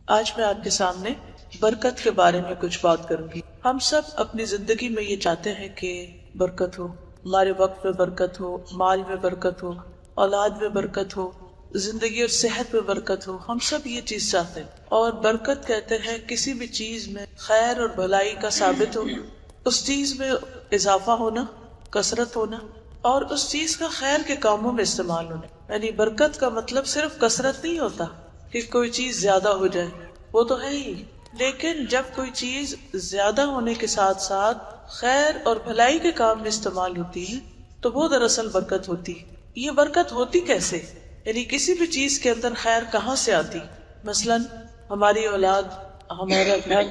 آج میں آپ کے سامنے برکت کے بارے میں کچھ بات کروں گی۔ ہم سب اپنی زندگی میں یہ چاہتے ہیں کہ برکت ہو، ہمارے وقت میں برکت ہو، مال میں برکت ہو، اولاد میں برکت ہو، زندگی اور صحت میں برکت ہو۔ ہم سب یہ چیز چاہتے ہیں، اور برکت کہتے ہیں کسی بھی چیز میں خیر اور بھلائی کا ثابت ہو، اس چیز میں اضافہ ہونا، کثرت ہونا، اور اس چیز کا خیر کے کاموں میں استعمال ہونا۔ یعنی برکت کا مطلب صرف کثرت نہیں ہوتا کہ کوئی چیز زیادہ ہو جائے، وہ تو ہے ہی، لیکن جب کوئی چیز زیادہ ہونے کے ساتھ ساتھ خیر اور بھلائی کے کام میں استعمال ہوتی ہے تو وہ دراصل برکت ہوتی ہے۔ یہ برکت ہوتی کیسے؟ یعنی کسی بھی چیز کے اندر خیر کہاں سے آتی؟ مثلاً ہماری اولاد، ہمارا گھر،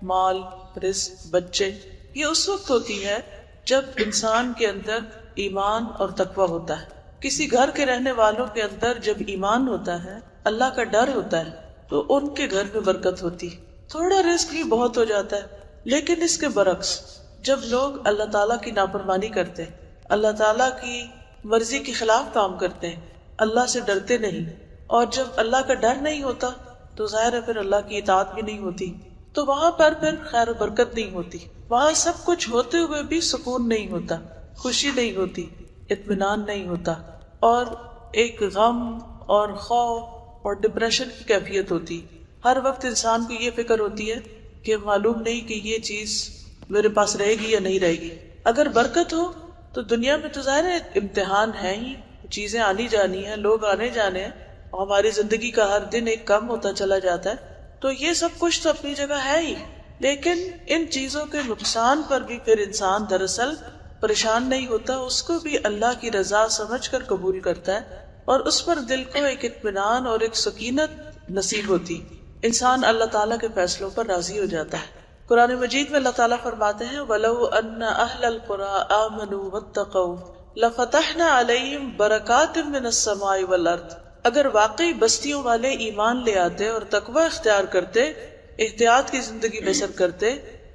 مال، رزق، بچے، یہ اس وقت ہوتی ہے جب انسان کے اندر ایمان اور تقوی ہوتا ہے۔ کسی گھر کے رہنے والوں کے اندر جب ایمان ہوتا ہے، اللہ کا ڈر ہوتا ہے، تو ان کے گھر میں برکت ہوتی ہے، تھوڑا رزق بھی بہت ہو جاتا ہے۔ لیکن اس کے برعکس جب لوگ اللہ تعالیٰ کی نافرمانی کرتے ہیں، اللہ تعالیٰ کی مرضی کے خلاف کام کرتے ہیں، اللہ سے ڈرتے نہیں، اور جب اللہ کا ڈر نہیں ہوتا تو ظاہر ہے پھر اللہ کی اطاعت بھی نہیں ہوتی، تو وہاں پر پھر خیر و برکت نہیں ہوتی۔ وہاں سب کچھ ہوتے ہوئے بھی سکون نہیں ہوتا، خوشی نہیں ہوتی، اطمینان نہیں ہوتا، اور ایک غم اور خوف اور ڈپریشن کی کیفیت ہوتی۔ ہر وقت انسان کو یہ فکر ہوتی ہے کہ معلوم نہیں کہ یہ چیز میرے پاس رہے گی یا نہیں رہے گی۔ اگر برکت ہو تو دنیا میں تو ظاہر ہے امتحان ہے ہی، چیزیں آنی جانی ہیں، لوگ آنے جانے ہیں، اور ہماری زندگی کا ہر دن ایک کم ہوتا چلا جاتا ہے، تو یہ سب کچھ تو اپنی جگہ ہے ہی، لیکن ان چیزوں کے نقصان پر بھی پھر انسان دراصل پریشان نہیں ہوتا، اس کو بھی اللہ کی رضا سمجھ کر قبول کرتا ہے، اور اس پر دل کو ایک اطمینان اور ایک سکینت نصیب ہوتی، انسان اللہ تعالیٰ کے فیصلوں پر راضی ہو جاتا ہے۔ قرآن مجید میں اللہ تعالیٰ فرماتے ہیں وَلَوْ أَنَّ أَهْلَ الْقُرَىٰ آمَنُوا وَاتَّقَوْا لَفَتَحْنَا عَلَيْهِمْ بَرَكَاتٍ مِّنَ السَّمَاءِ وَالْأَرْضِ۔ اگر واقعی بستیوں والے ایمان لے آتے اور تقوی اختیار کرتے، احتیاط کی زندگی بسر کرتے،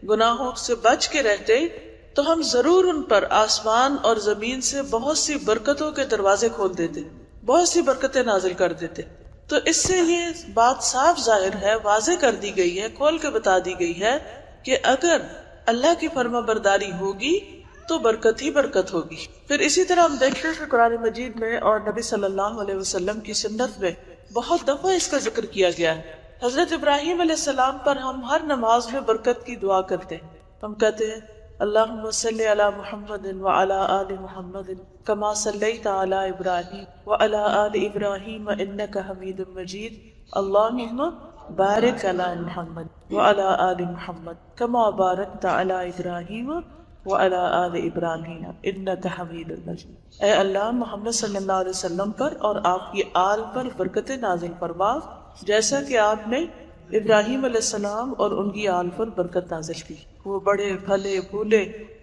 گناہوں سے بچ کے رہتے، تو ہم ضرور ان پر آسمان اور زمین سے بہت سی برکتوں کے دروازے کھول دیتے، بہت سی برکتیں نازل کر دیتے۔ تو اس سے یہ بات صاف ظاہر ہے، واضح کر دی گئی ہے، کھول کے بتا دی گئی ہے کہ اگر اللہ کی فرما برداری ہوگی تو برکت ہی برکت ہوگی۔ پھر اسی طرح ہم دیکھتے ہیں کہ قرآن مجید میں اور نبی صلی اللہ علیہ وسلم کی سنت میں بہت دفعہ اس کا ذکر کیا گیا ہے۔ حضرت ابراہیم علیہ السلام پر ہم ہر نماز میں برکت کی دعا کرتے ہیں، ہم کہتے ہیں اللہم صلی علی محمد وعلی آل محمد کما صلیت علی ابراہیم وعلی آل ابراہیم انک حمید مجید اللہم بارک علی محمد وعلی آل محمد کما بارکت علی ابراہیم وعلی آل ابراہیم انک حمید مجید۔ اے اللہ محمد صلی اللہ علیہ وسلم پر اور آپ کی آل پر برکت نازل فرما، جیسا کہ آپ نے ابراہیم علیہ السلام اور ان کی آل پر برکت نازل کی، وہ بڑے پھلے پھولے۔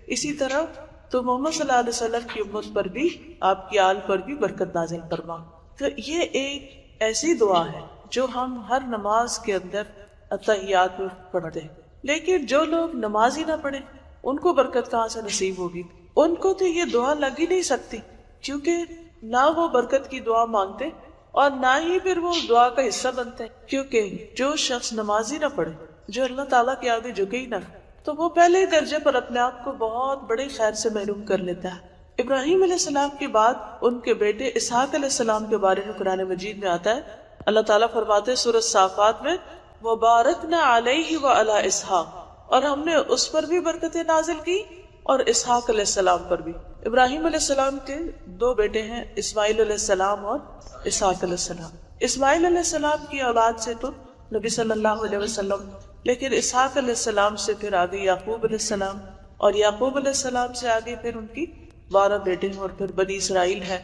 اسی طرح تو محمد صلی اللہ علیہ وسلم کی امت پر بھی، آپ کی آل پر بھی برکت نازل فرما۔ تو یہ ایک ایسی دعا ہے جو ہم ہر نماز کے اندر اتحیات میں پڑھتے ہیں، لیکن جو لوگ نماز ہی نہ پڑھیں ان کو برکت کہاں سے نصیب ہوگی؟ ان کو تو یہ دعا لگ ہی نہیں سکتی، کیونکہ نہ وہ برکت کی دعا مانگتے اور نہ ہی پھر وہ دعا کا حصہ بنتے ہیں، کیونکہ جو شخص نماز ہی نہ پڑھے، جو اللہ تعالیٰ کے آگے جھکے ہی نہ، تو وہ پہلے ہی درجے پر اپنے آپ کو بہت بڑے خیر سے محروم کر لیتا ہے۔ ابراہیم علیہ السلام کے بعد ان کے بیٹے اسحاق علیہ السلام کے بارے میں قرآن مجید میں آتا ہے، اللہ تعالیٰ فرماتے ہیں سورۃ صافات میں وَبَارَكْنَا عَلَيْهِ وَعَلَىٰ إِسْحَاقَ، اور ہم نے اس پر بھی برکتیں نازل کی اور اسحاق علیہ السلام پر بھی۔ ابراہیم علیہ السلام کے دو بیٹے ہیں، اسماعیل علیہ السلام اور اسحاق علیہ السلام۔ اسماعیل علیہ السلام کی اولاد سے تو نبی صلی اللہ علیہ وسلم، لیکن اسحاق علیہ السلام سے پھر آگے یعقوب علیہ السلام، اور یعقوب علیہ السلام سے آگے پھر ان کی 12 بیٹے ہیں اور پھر بنی اسرائیل ہے،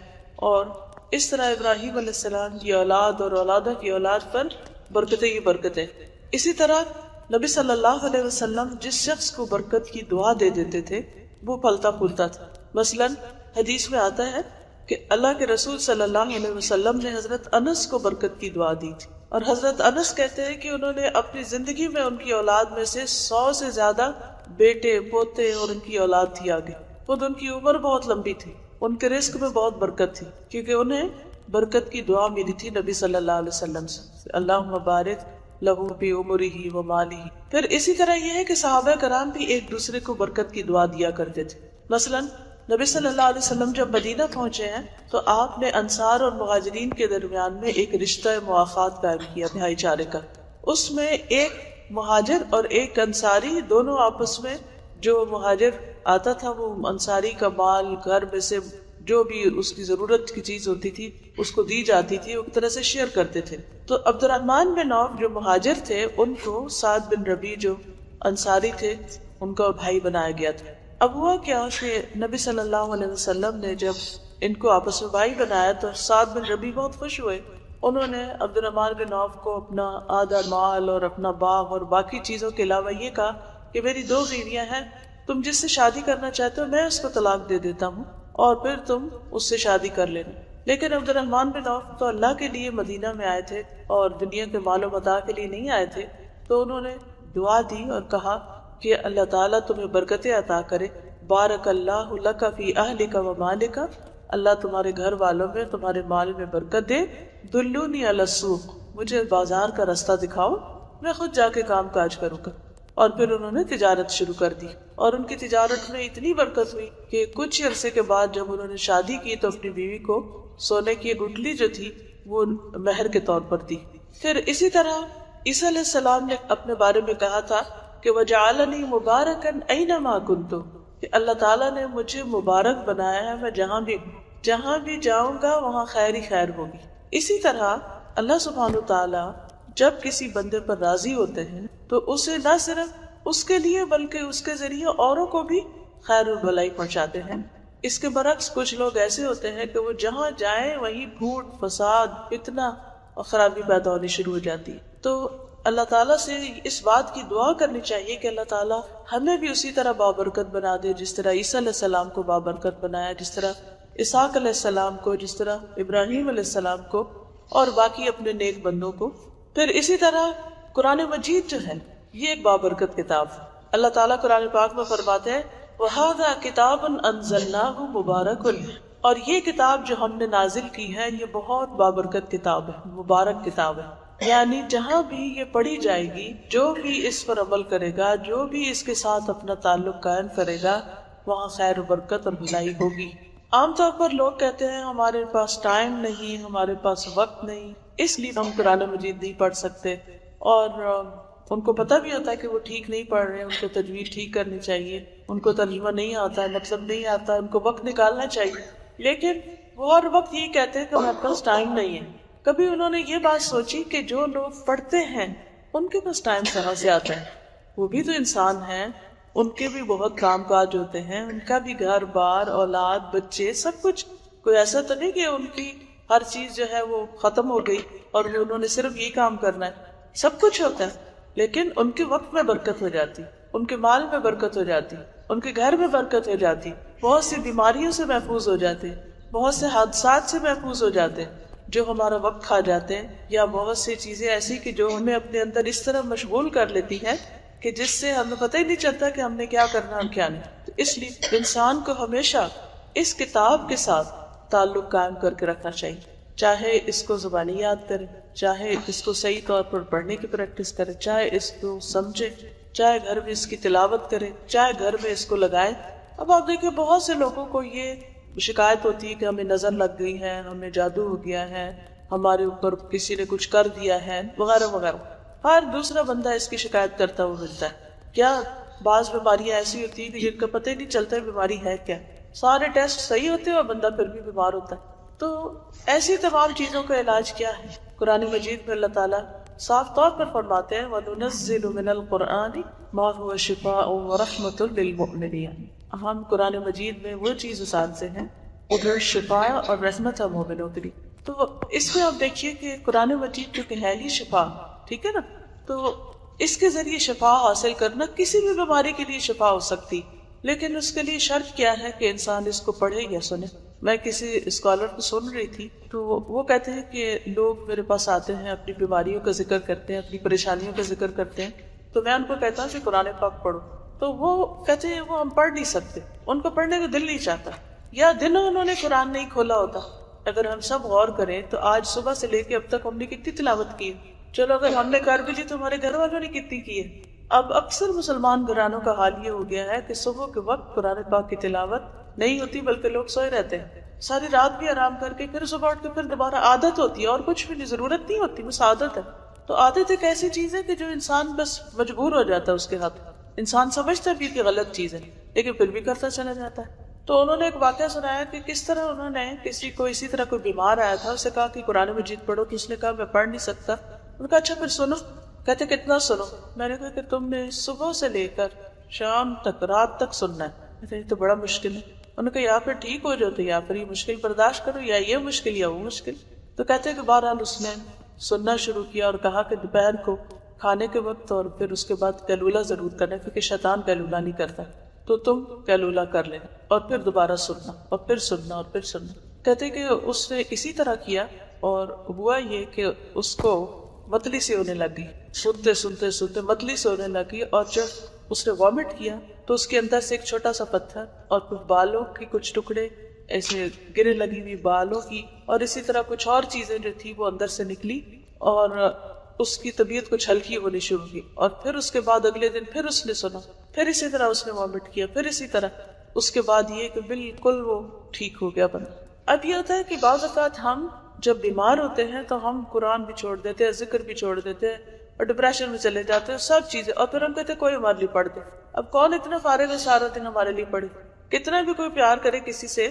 اور اس طرح ابراہیم علیہ السلام کی اولاد اور اولادہ کی اولاد پر برکتیں ہی برکتیں۔ اسی طرح نبی صلی اللہ علیہ وسلم جس شخص کو برکت کی دعا دے دیتے تھے وہ پھلتا پھولتا تھا۔ مثلا حدیث میں آتا ہے کہ اللہ کے رسول صلی اللہ علیہ وسلم نے حضرت انس کو برکت کی دعا دی تھی، اور حضرت انس کہتے ہیں کہ انہوں نے اپنی زندگی میں ان کی اولاد میں سے 100 سے زیادہ بیٹے پوتے اور ان کی اولاد تھی آگے۔ خود ان کی عمر بہت لمبی تھی، ان کے رزق میں بہت برکت تھی، کیونکہ انہیں برکت کی دعا ملی تھی نبی صلی اللہ علیہ وسلم سے، اللہم بارک لہو فی عمرہ و مالہ۔ پھر اسی طرح یہ ہے کہ صحابہ کرام بھی ایک دوسرے کو برکت کی دعا دیا کرتے تھے۔ مثلا نبی صلی اللہ علیہ وسلم جب مدینہ پہنچے ہیں تو آپ نے انصار اور مہاجرین کے درمیان میں ایک رشتہ موافقت قائم کیا، بھائی چارے کا۔ اس میں ایک مہاجر اور ایک انصاری دونوں آپس میں، جو مہاجر آتا تھا وہ انصاری کا مال، گھر میں سے جو بھی اس کی ضرورت کی چیز ہوتی تھی اس کو دی جاتی تھی، ایک طرح سے شیئر کرتے تھے۔ تو عبد الرحمن بن عوف جو مہاجر تھے، ان کو سعد بن ربیع جو انصاری تھے ان کا بھائی بنایا گیا تھا۔ اب ہوا کیا کہ نبی صلی اللہ علیہ وسلم نے جب ان کو آپس میں بھائی بنایا تو سعد بن ربیع بہت خوش ہوئے۔ انہوں نے عبد الرحمن بن عوف کو اپنا آدھا مال اور اپنا باغ اور باقی چیزوں کے علاوہ یہ کہا کہ میری 2 بیویاں ہیں، تم جس سے شادی کرنا چاہتے ہو میں اس کو طلاق دے دیتا ہوں اور پھر تم اس سے شادی کر لینا۔ لیکن عبد الرحمن بن عوف تو اللہ کے لیے مدینہ میں آئے تھے اور دنیا کے مال و متاع کے لیے نہیں آئے تھے، تو انہوں نے دعا دی اور کہا کہ اللہ تعالیٰ تمہیں برکتیں عطا کرے، بارک اللہ لک فی اہلک و مالک، اللہ تمہارے گھر والوں میں تمہارے مال میں برکت دے، دلونی علی السوق، مجھے بازار کا راستہ دکھاؤ، میں خود جا کے کام کاج کروں گا۔ اور پھر انہوں نے تجارت شروع کر دی اور ان کی تجارت میں اتنی برکت ہوئی کہ کچھ عرصے کے بعد جب انہوں نے شادی کی تو اپنی بیوی کو سونے کی گٹھلی جو تھی وہ مہر کے طور پر دی۔ پھر اسی طرح عیسیٰ علیہ السلام نے اپنے بارے میں کہا تھا کہ وجعلنی مبارکا اینما کنت، کہ اللہ تعالیٰ نے مجھے مبارک بنایا ہے، میں جہاں بھی جاؤں گا وہاں خیر ہی خیر ہوگی۔ اسی طرح اللہ سبحانہ تعالیٰ جب کسی بندے پر راضی ہوتے ہیں تو اسے نہ صرف اس کے لیے بلکہ اس کے ذریعے اوروں کو بھی خیر و بھلائی پہنچاتے ہیں۔ اس کے برعکس کچھ لوگ ایسے ہوتے ہیں کہ وہ جہاں جائیں وہیں پھوٹ، فساد، فتنہ اور خرابی پیدا ہونی شروع ہو جاتی ہے۔ تو اللہ تعالیٰ سے اس بات کی دعا کرنی چاہیے کہ اللہ تعالیٰ ہمیں بھی اسی طرح بابرکت بنا دے جس طرح عیسیٰ علیہ السلام کو بابرکت بنایا، جس طرح اسحاق علیہ السلام کو، جس طرح ابراہیم علیہ السلام کو اور باقی اپنے نیک بندوں کو۔ پھر اسی طرح قرآن مجید جو ہے یہ ایک بابرکت کتاب ہے۔ اللہ تعالیٰ قرآن پاک میں فرماتے ہیں وَهَذَا كِتَابٌ أَنزَلْنَاهُ مُبَارَكٌ، اور یہ کتاب جو ہم نے نازل کی ہے یہ بہت بابرکت کتاب ہے، مبارک کتاب ہے۔ یعنی جہاں بھی یہ پڑھی جائے گی، جو بھی اس پر عمل کرے گا، جو بھی اس کے ساتھ اپنا تعلق قائم کرے گا، وہاں خیر و برکت اور بھلائی ہوگی۔ عام طور پر لوگ کہتے ہیں ہمارے پاس ٹائم نہیں، ہمارے پاس وقت نہیں، اس لیے ہم قرآن مجید نہیں پڑھ سکتے، اور ان کو پتہ بھی ہوتا ہے کہ وہ ٹھیک نہیں پڑھ رہے، ان کو تجوید ٹھیک کرنی چاہیے، ان کو ترجمہ نہیں آتا ہے، مطلب نہیں آتا ہے، ان کو وقت نکالنا چاہیے، لیکن وہ ہر وقت یہ کہتے ہیں کہ ہمارے پاس ٹائم نہیں ہے۔ کبھی انہوں نے یہ بات سوچی کہ جو لوگ پڑھتے ہیں ان کے پاس ٹائم کہاں سے آتا ہے؟ وہ بھی تو انسان ہیں، ان کے بھی بہت کام کاج ہوتے ہیں، ان کا بھی گھر بار، اولاد، بچے، سب کچھ۔ کوئی ایسا تو نہیں کہ ان کی ہر چیز جو ہے وہ ختم ہو گئی اور انہوں نے صرف یہ کام کرنا ہے، سب کچھ ہوتا ہے، لیکن ان کے وقت میں برکت ہو جاتی، ان کے مال میں برکت ہو جاتی، ان کے گھر میں برکت ہو جاتی، بہت سی بیماریوں سے محفوظ ہو جاتے، بہت سے حادثات سے محفوظ ہو جاتے جو ہمارا وقت کھا جاتے ہیں، یا بہت سی چیزیں ایسی کہ جو ہمیں اپنے اندر اس طرح مشغول کر لیتی ہیں کہ جس سے ہمیں پتہ ہی نہیں چلتا کہ ہم نے کیا کرنا اور کیا نہیں۔ تو اس لیے انسان کو ہمیشہ اس کتاب کے ساتھ تعلق قائم کر کے رکھنا چاہیے، چاہے اس کو زبانی یاد کرے، چاہے اس کو صحیح طور پر پڑھنے کی پریکٹس کرے، چاہے اس کو سمجھے، چاہے گھر میں اس کی تلاوت کرے، چاہے گھر میں اس کو لگائے۔ اب آپ دیکھیں بہت سے لوگوں کو یہ شکایت ہوتی ہے کہ ہمیں نظر لگ گئی ہے، ہمیں جادو ہو گیا ہے، ہمارے اوپر کسی نے کچھ کر دیا ہے، وغیرہ وغیرہ۔ ہر دوسرا بندہ اس کی شکایت کرتا ہوا ملتا ہے۔ کیا بعض بیماریاں ایسی ہوتی ہیں کہ جن کا پتہ ہی نہیں چلتا بیماری ہے کیا، سارے ٹیسٹ صحیح ہوتے ہیں اور بندہ پھر بھی بیمار ہوتا ہے۔ تو ایسی تمام چیزوں کا علاج کیا ہے؟ قرآن مجید میں اللہ تعالیٰ صاف طور پر فرماتے ہیں وَنُنَزِّلُ مِنَ الْقُرْآنِ مَا هُوَ شِفَاءٌ وَرَحْمَةٌ لِّلْمُؤْمِنِينَ، ہم قرآن مجید میں وہ چیز اتارتے ہیں ادھر شفا اور رحمت ہے مومنوں کے لیے۔ تو اس میں آپ دیکھیے کہ قرآن مجید چونکہ ہے ہی شفا، ٹھیک ہے نا، تو اس کے ذریعے شفا حاصل کرنا کسی بھی بیماری کے لیے شفا ہو سکتی، لیکن اس کے لیے شرط کیا ہے کہ انسان اس کو پڑھے یا سنے۔ میں کسی اسکالر کو سن رہی تھی تو وہ کہتے ہیں کہ لوگ میرے پاس آتے ہیں، اپنی بیماریوں کا ذکر کرتے ہیں، اپنی پریشانیوں کا ذکر کرتے ہیں، تو میں ان کو کہتا ہوں کہ قرآن پاک پڑھو، تو وہ کہتے ہیں وہ ہم پڑھ نہیں سکتے، ان کو پڑھنے کا دل نہیں چاہتا، یا دنوں انہوں نے قرآن نہیں کھولا ہوتا۔ اگر ہم سب غور کریں تو آج صبح سے لے کے اب تک ہم نے کتنی تلاوت کی، چلو اگر ہم نے کر بھی لی تو ہمارے گھر والوں نے کتنی کی ہے. اب اکثر مسلمان گھرانوں کا حال یہ ہو گیا ہے کہ صبح کے وقت قرآن پاک کی تلاوت نہیں ہوتی بلکہ لوگ سوئے رہتے ہیں. ساری رات بھی آرام کر کے پھر صبح اٹھ کے پھر دوبارہ عادت ہوتی ہے اور کچھ بھی نہیں، ضرورت نہیں ہوتی، بس عادت ہے. تو عادت ایک ایسی چیز ہے کہ جو انسان بس مجبور ہو جاتا ہے اس کے ہاتھ. انسان سمجھتا بھی کہ غلط چیز ہے لیکن پھر بھی کرتا چلا جاتا ہے. تو انہوں نے ایک واقعہ سنایا کہ کس طرح انہوں نے کسی کو اسی طرح کوئی بیمار آیا تھا، اسے کہا کہ قرآن مجید پڑھو، تو اس نے کہا میں پڑھ نہیں سکتا. انہوں نے کہا اچھا پھر سنو. کہتے کتنا سنو؟ میں نے کہا کہ تم نے صبح سے لے کر شام تک، رات تک سننا ہے. یہ تو بڑا مشکل ہے. انہوں نے کہا یا پھر ٹھیک ہو جاؤ تو یا پھر یہ مشکل برداشت کرو، یا یہ مشکل یا وہ مشکل. تو کہتے کہ بہرحال اس نے سننا شروع کیا اور کہا کہ دوپہر کو کھانے کے وقت اور پھر اس کے بعد قیلولہ ضرور کرنا، کیونکہ شیطان قیلولہ نہیں کرتا، تو تم قیلولہ کر لینا اور پھر دوبارہ سننا اور پھر سننا اور پھر سننا. کہتے کہ اس نے اسی طرح کیا اور ہوا یہ کہ اس کو متلی سی ہونے لگ گئی. سنتے سنتے سنتے متلی سے ہونے لگی، اور جب اس نے وامٹ کیا تو اس کے اندر سے ایک چھوٹا سا پتھر اور کچھ بالوں کی کچھ ٹکڑے ایسے گرے لگی ہوئی بالوں کی، اور اسی طرح کچھ اور چیزیں جو تھی وہ اندر سے نکلی، اور اس کی طبیعت کچھ ہلکی ہونی شروع کی. اور پھر اس کے بعد اگلے دن پھر اس نے سنا، پھر اسی طرح اس نے وامٹ کیا، پھر اسی طرح. اس کے بعد یہ کہ بالکل وہ ٹھیک ہو گیا بندہ. اب یہ ہوتا ہے کہ بعض اوقات ہم جب بیمار ہوتے ہیں تو ہم قرآن بھی چھوڑ دیتے ہیں، ذکر بھی چھوڑ دیتے ہیں اور ڈپریشن میں چلے جاتے ہیں، سب چیزیں، اور پھر ہم کہتے ہیں کوئی ہمارے لیے پڑھ دے. اب کون اتنا فارغ ہے سارا دن ہمارے لیے پڑھے؟ کتنا بھی کوئی پیار کرے کسی سے،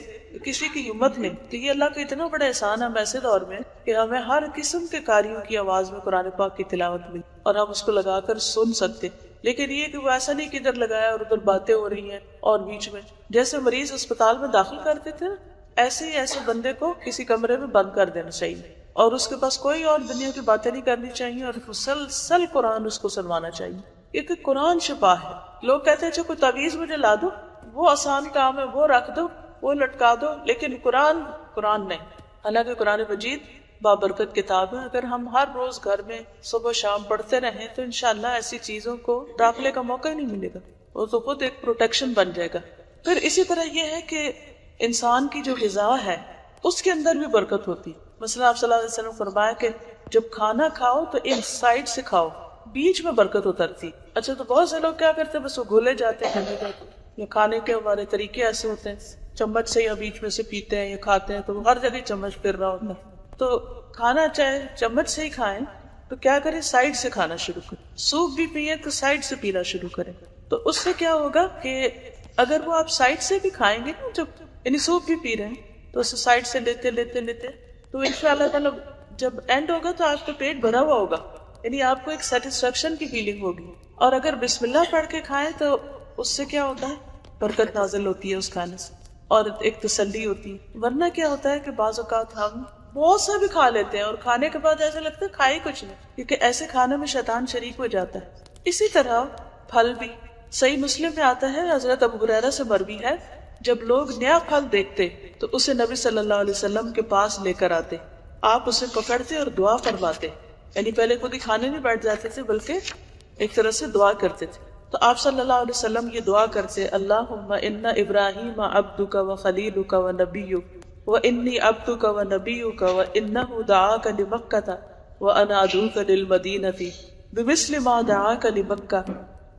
کسی کی ہمت نہیں. تو یہ اللہ کا اتنا بڑا احسان ہے ہم ایسے دور میں کہ ہمیں ہر قسم کے قاریوں کی آواز میں قرآن پاک کی تلاوت ملی اور ہم اس کو لگا کر سن سکتے. لیکن یہ کہ وہ ایسا نہیں کہ ادھر لگایا اور ادھر باتیں ہو رہی ہیں، اور بیچ میں جیسے مریض اسپتال میں داخل کرتے تھے نا، ایسے ہی ایسے بندے کو کسی کمرے میں بند کر دینا چاہیے اور اس کے پاس کوئی اور دنیا کی باتیں نہیں کرنی چاہیے، اور مسلسل قرآن اس کو سنوانا چاہیے. کیونکہ قرآن شفا ہے. لوگ کہتے ہیں اچھا کوئی تعویذ مجھے لا دو، وہ آسان کام ہے، وہ رکھ دو، وہ لٹکا دو، لیکن قرآن نہیں. حالانکہ قرآن مجید بابرکت کتاب ہے. اگر ہم ہر روز گھر میں صبح شام پڑھتے رہیں تو انشاءاللہ ایسی چیزوں کو داخلے کا موقع ہی نہیں ملے گا، وہ تو خود ایک پروٹیکشن بن جائے گا. پھر اسی طرح یہ ہے کہ انسان کی جو غذا ہے اس کے اندر بھی برکت ہوتی. مثلا آپ صلی اللہ علیہ وسلم فرمایا کہ جب کھانا کھاؤ تو ان سائڈ سے کھاؤ، بیچ میں برکت اترتی. اچھا تو بہت سے لوگ کیا کرتے ہیں، بس وہ گھولے جاتے ہیں یا کھانے کے ہمارے طریقے ایسے ہوتے ہیں چمچ سے یا بیچ میں سے پیتے ہیں یا کھاتے ہیں تو ہر جگہ چمچ پھر رہا ہوتا ہے. تو کھانا چاہے چمچ سے ہی کھائیں تو کیا کریں، سائڈ سے کھانا شروع کریں. سوپ بھی پیئیں تو سائڈ سے پینا شروع کریں. تو اس سے کیا ہوگا کہ اگر وہ آپ سائڈ سے بھی کھائیں گے نا، جب یعنی سوپ بھی پی رہے ہیں تو اسے سائڈ سے لیتے لیتے لیتے تو انشاءاللہ تعالی جب اینڈ ہوگا تو آپ کا پیٹ بھرا ہوا ہوگا، یعنی آپ کو ایک سیٹسفیکشن کی فیلنگ ہوگی. اور اگر بسم اللہ پڑھ کے کھائیں تو اس سے کیا ہوتا ہے، برکت نازل ہوتی ہے اس کھانے سے اور ایک تسلی ہوتی ہے. ورنہ کیا ہوتا ہے کہ بعض اوقات ہم بہت سا بھی کھا لیتے ہیں اور کھانے کے بعد ایسا لگتا ہے کھائے کچھ نہیں، کیونکہ ایسے کھانے میں شیطان شریک ہو جاتا ہے. اسی طرح پھل بھی صحیح مسلم میں آتا ہے، حضرت ابو ہریرہ سے مروی ہے، جب لوگ نیا پھل دیکھتے تو اسے نبی صلی اللہ علیہ وسلم کے پاس لے کر آتے. آپ اسے پکڑتے اور دعا فرماتے، یعنی پہلے خود ہی کھانے نہیں بیٹھ جاتے تھے بلکہ ایک طرح سے دعا کرتے تھے. تو آپ صلی اللہ علیہ وسلم یہ دعا کرتے، اللہم ان ابراہیم عبدک و خلیلک و نبیک و انی عبدک و نبیک و انہ دعاک لمکۃ و انا ادعوک للمدینۃ بمثل ما دعاک لمکہ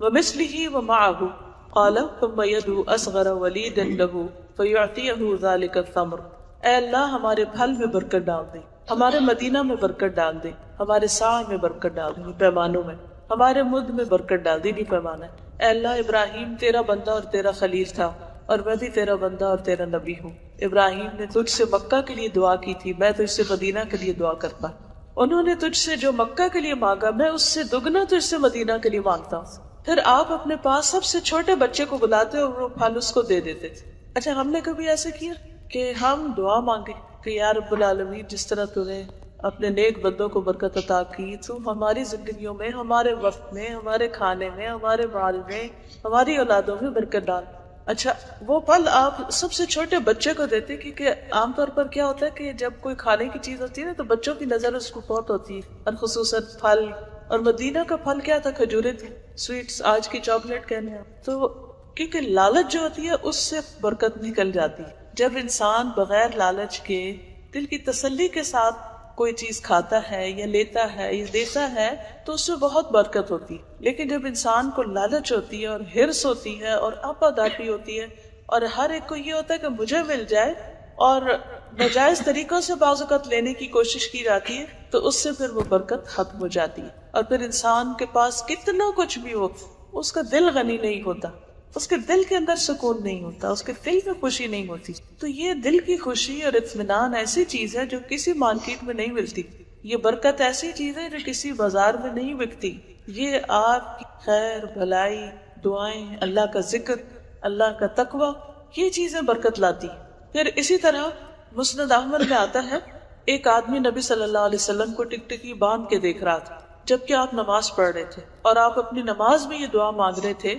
ومثلہ ومعہ قال ثم يدعو اصغر ولید له فیعطیہ ذلک الثمر. اے اللہ ہمارے پھل میں برکت ڈال دے، ہمارے مدینہ میں برکت ڈال دے، ہمارے سا میں برکت ڈال دے، پیمانوں میں، ہمارے مد میں برکت ڈال دی، بھی پیمانہ. اے اللہ ابراہیم تیرا بندہ اور تیرا خلیل تھا اور میں بھی تیرا بندہ اور تیرا نبی ہوں. ابراہیم نے تجھ سے مکہ کے لیے دعا کی تھی، میں تجھ سے مدینہ کے لیے دعا کرتا. انہوں نے تجھ سے جو مکہ کے لیے مانگا میں اس سے دگنا تجھ سے مدینہ کے لیے مانگتا ہوں. پھر آپ اپنے پاس سب سے چھوٹے بچے کو بلاتے اور وہ پھل اس کو دے دیتے تھے. اچھا ہم نے کبھی ایسے کیا کہ ہم دعا مانگے کہ یا رب العالمین جس طرح تو نے اپنے نیک بندوں کو برکت عطا کی، تو ہماری زندگیوں میں، ہمارے وقت میں، ہمارے کھانے میں، ہمارے مال میں، ہماری اولادوں میں برکت ڈال. اچھا وہ پھل آپ سب سے چھوٹے بچے کو دیتے، کیونکہ عام طور پر کیا ہوتا ہے کہ جب کوئی کھانے کی چیز ہوتی ہے نا تو بچوں کی نظر اس کو بہت ہوتی ہے، اور خصوصاً پھل. اور مدینہ کا پھل کیا تھا، کھجوریں تھی، سویٹس، آج کی چاکلیٹ کہنے ہیں. تو کیونکہ لالچ جو ہوتی ہے اس سے برکت نکل جاتی ہے. جب انسان بغیر لالچ کے دل کی تسلی کے ساتھ کوئی چیز کھاتا ہے یا لیتا ہے یا دیتا ہے تو اس میں بہت برکت ہوتی ہے، لیکن جب انسان کو لالچ ہوتی ہے اور ہرس ہوتی ہے اور آپاداپی ہوتی ہے اور ہر ایک کو یہ ہوتا ہے کہ مجھے مل جائے اور ناجائز طریقوں سے بعض اوقات لینے کی کوشش کی جاتی ہے، تو اس سے پھر وہ برکت ختم ہو جاتی ہے، اور پھر انسان کے پاس کتنا کچھ بھی ہو اس کا دل غنی نہیں ہوتا، اس کے دل کے اندر سکون نہیں ہوتا، اس کے دل میں خوشی نہیں ہوتی۔ تو یہ دل کی خوشی اور اطمینان ایسی چیز ہے جو کسی مارکیٹ میں نہیں ملتی، یہ برکت ایسی چیز ہے جو کسی بازار میں نہیں بکتی، یہ آپ کی خیر بھلائی دعائیں اللہ کا ذکر اللہ کا تقوی یہ چیزیں برکت لاتی۔ پھر اسی طرح مسند احمد میں آتا ہے ایک آدمی نبی صلی اللہ علیہ وسلم کو ٹکٹکی باندھ کے دیکھ رہا تھا جبکہ آپ نماز پڑھ رہے تھے، اور آپ اپنی نماز میں یہ دعا مانگ رہے تھے،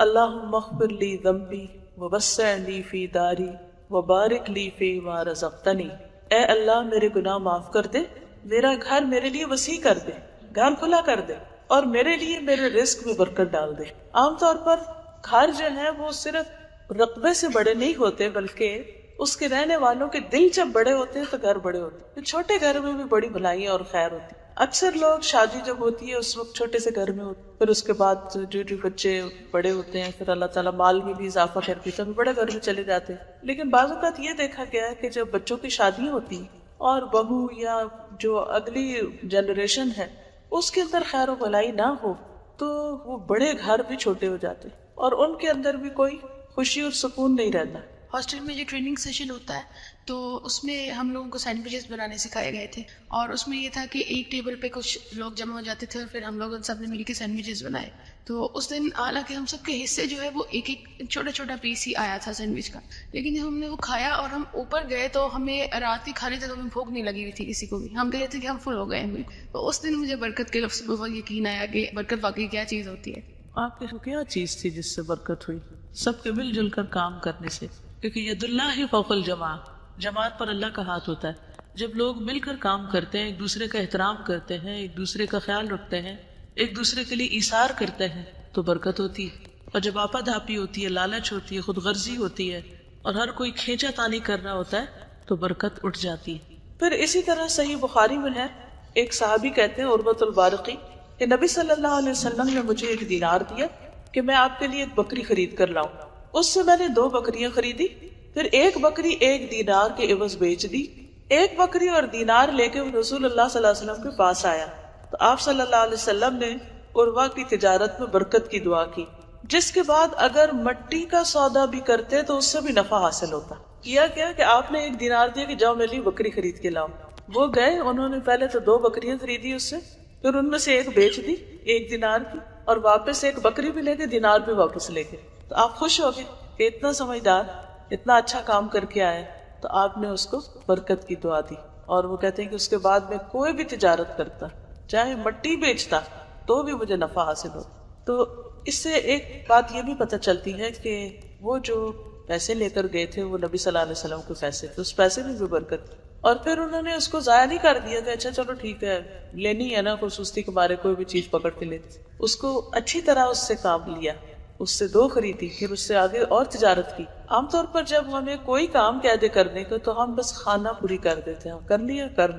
اللہم اغفر لی ذنبی ووسع لی فی داری وبارک لی فی ما رزقتنی، اے اللہ میرے گناہ معاف کر دے، میرا گھر میرے لیے وسیع کر دے، گھر کھلا کر دے، اور میرے لیے میرے رزق میں برکت ڈال دے۔ عام طور پر گھر جو ہے وہ صرف رقبے سے بڑے نہیں ہوتے، بلکہ اس کے رہنے والوں کے دل جب بڑے ہوتے ہیں تو گھر بڑے ہوتے ہیں۔ چھوٹے گھر میں بھی بڑی بھلائیاں اور خیر ہوتی ہے۔ اکثر لوگ شادی جب ہوتی ہے اس وقت چھوٹے سے گھر میں ہوتے ہیں، پھر اس کے بعد جو بچے بڑے ہوتے ہیں پھر اللہ تعالیٰ مال میں بھی اضافہ کر کے سب بڑے گھر میں چلے جاتے ہیں۔ لیکن بعض اوقات یہ دیکھا گیا ہے کہ جب بچوں کی شادی ہوتی ہے اور بہو یا جو اگلی جنریشن ہے اس کے اندر خیر و بھلائی نہ ہو تو وہ بڑے گھر بھی چھوٹے ہو جاتے ہیں اور ان کے اندر بھی کوئی خوشی اور سکون نہیں رہتا۔ ہاسٹل میں جو ٹریننگ سیشن ہوتا ہے تو اس میں ہم لوگوں کو سینڈوچز بنانے سکھائے گئے تھے، اور اس میں یہ تھا کہ ایک ٹیبل پہ کچھ لوگ جمع ہو جاتے تھے اور پھر ہم لوگ سب نے مل کے سینڈوچز بنائے۔ تو اس دن حالانکہ ہم سب کے حصے جو ہے وہ ایک چھوٹا چھوٹا پیس ہی آیا تھا سینڈوچ کا، لیکن جب ہم نے وہ کھایا اور ہم اوپر گئے تو ہمیں رات کی کھانے تک ہمیں بھوک نہیں لگی ہوئی تھی کسی کو بھی، ہم کہہ رہے تھے کہ ہم فل ہو گئے ہیں۔ تو اس دن مجھے برکت کے لفظ پہ بہت یقین آیا کہ برکت واقعی کیا چیز ہوتی ہے۔ آپ کے کیا چیز تھی جس سے برکت ہوئی؟ سب کے مل جل کر کام کرنے سے، کیونکہ ید اللہ ہی فوق الجماع، جماعت پر اللہ کا ہاتھ ہوتا ہے۔ جب لوگ مل کر کام کرتے ہیں، ایک دوسرے کا احترام کرتے ہیں، ایک دوسرے کا خیال رکھتے ہیں، ایک دوسرے کے لیے ایثار کرتے ہیں تو برکت ہوتی ہے۔ اور جب آپا دھاپی ہوتی ہے، لالچ ہوتی ہے، خود غرضی ہوتی ہے اور ہر کوئی کھینچا تانی کر رہا ہوتا ہے تو برکت اٹھ جاتی ہے۔ پھر اسی طرح صحیح بخاری میں ہے، ایک صحابی کہتے ہیں عروۃ البارقی کہ نبی صلی اللہ علیہ وسلم نے مجھے ایک دینار دیا کہ میں آپ کے لیے ایک بکری خرید کر لاؤں۔ اس سے میں نے 2 بکریاں خریدی، پھر ایک بکری 1 دینار کے عوض بیچ دی۔ ایک بکری اور دینار لے کے رسول اللہ صلی اللہ علیہ وسلم کے پاس آیا تو آپ صلی اللہ علیہ وسلم نے عروہ کی تجارت میں برکت کی دعا کی، جس کے بعد اگر مٹی کا سودا بھی کرتے تو اس سے بھی نفع حاصل ہوتا۔ کیا کہ آپ نے 1 دینار دیا کہ جاؤ میرے لیے بکری خرید کے لاؤ۔ وہ گئے، انہوں نے پہلے تو 2 بکریاں خریدی اس سے، پھر ان میں سے 1 بیچ دی 1 دینار کی، اور واپس 1 بکری بھی لے کے دینار بھی واپس لے گئے۔ تو آپ خوش ہو گئے کہ اتنا سمجھدار اتنا اچھا کام کر کے آئے، تو آپ نے اس کو برکت کی دعا دی۔ اور وہ کہتے ہیں کہ اس کے بعد میں کوئی بھی تجارت کرتا، چاہے مٹی بیچتا، تو بھی مجھے نفع حاصل ہو۔ تو اس سے ایک بات یہ بھی پتہ چلتی ہے کہ وہ جو پیسے لے کر گئے تھے وہ نبی صلی اللہ علیہ وسلم کے پیسے تھے، اس پیسے میں بھی برکت، اور پھر انہوں نے اس کو ضائع نہیں کر دیا کہ اچھا چلو ٹھیک ہے لینی ہے نا، کوئی سستی کے مارے کوئی بھی چیز پکڑ کے لیتے، اس کو اچھی طرح اس سے کام لیا، اس سے 2 خریدی، پھر اس سے آگے اور تجارت کی۔ عام طور پر جب ہمیں کوئی کام کہہ دے کرنے کو تو ہم بس خانہ پوری کر دیتے ہیں، کر لیا کر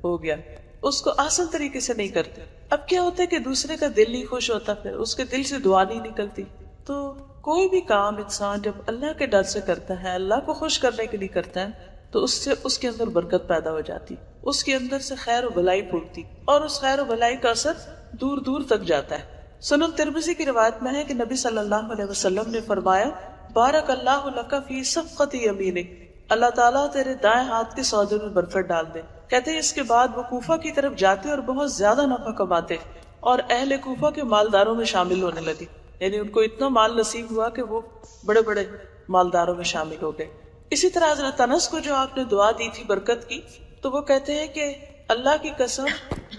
ہو گیا، اس کو آسان طریقے سے نہیں کرتے۔ اب کیا ہوتا ہے کہ دوسرے کا دل نہیں خوش ہوتا، پھر اس کے دل سے دعا نہیں نکلتی۔ تو کوئی بھی کام انسان جب اللہ کے ڈر سے کرتا ہے، اللہ کو خوش کرنے کے لیے کرتا ہے، تو اس سے اس کے اندر برکت پیدا ہو جاتی، اس کے اندر سے خیر و بھلائی پھوٹتی، اور اس خیر و بھلائی کا اثر دور دور تک جاتا ہے۔ سنن ترمذی کی روایت میں ہے کہ نبی صلی اللہ علیہ وسلم نے فرمایا، بارک اللہ لک فی صفقۃ یمینک، اللہ تعالیٰ تیرے دائیں ہاتھ کے سودے میں برکت ڈال دے۔ کہتے ہیں اس کے بعد وہ کوفہ کی طرف جاتے اور بہت زیادہ نفع کماتے اور اہل کوفہ کے مالداروں میں شامل ہونے لگے، یعنی ان کو اتنا مال نصیب ہوا کہ وہ بڑے بڑے مالداروں میں شامل ہو گئے۔ اسی طرح حضرت انس کو جو آپ نے دعا دی تھی برکت کی، تو وہ کہتے ہیں کہ اللہ کی قسم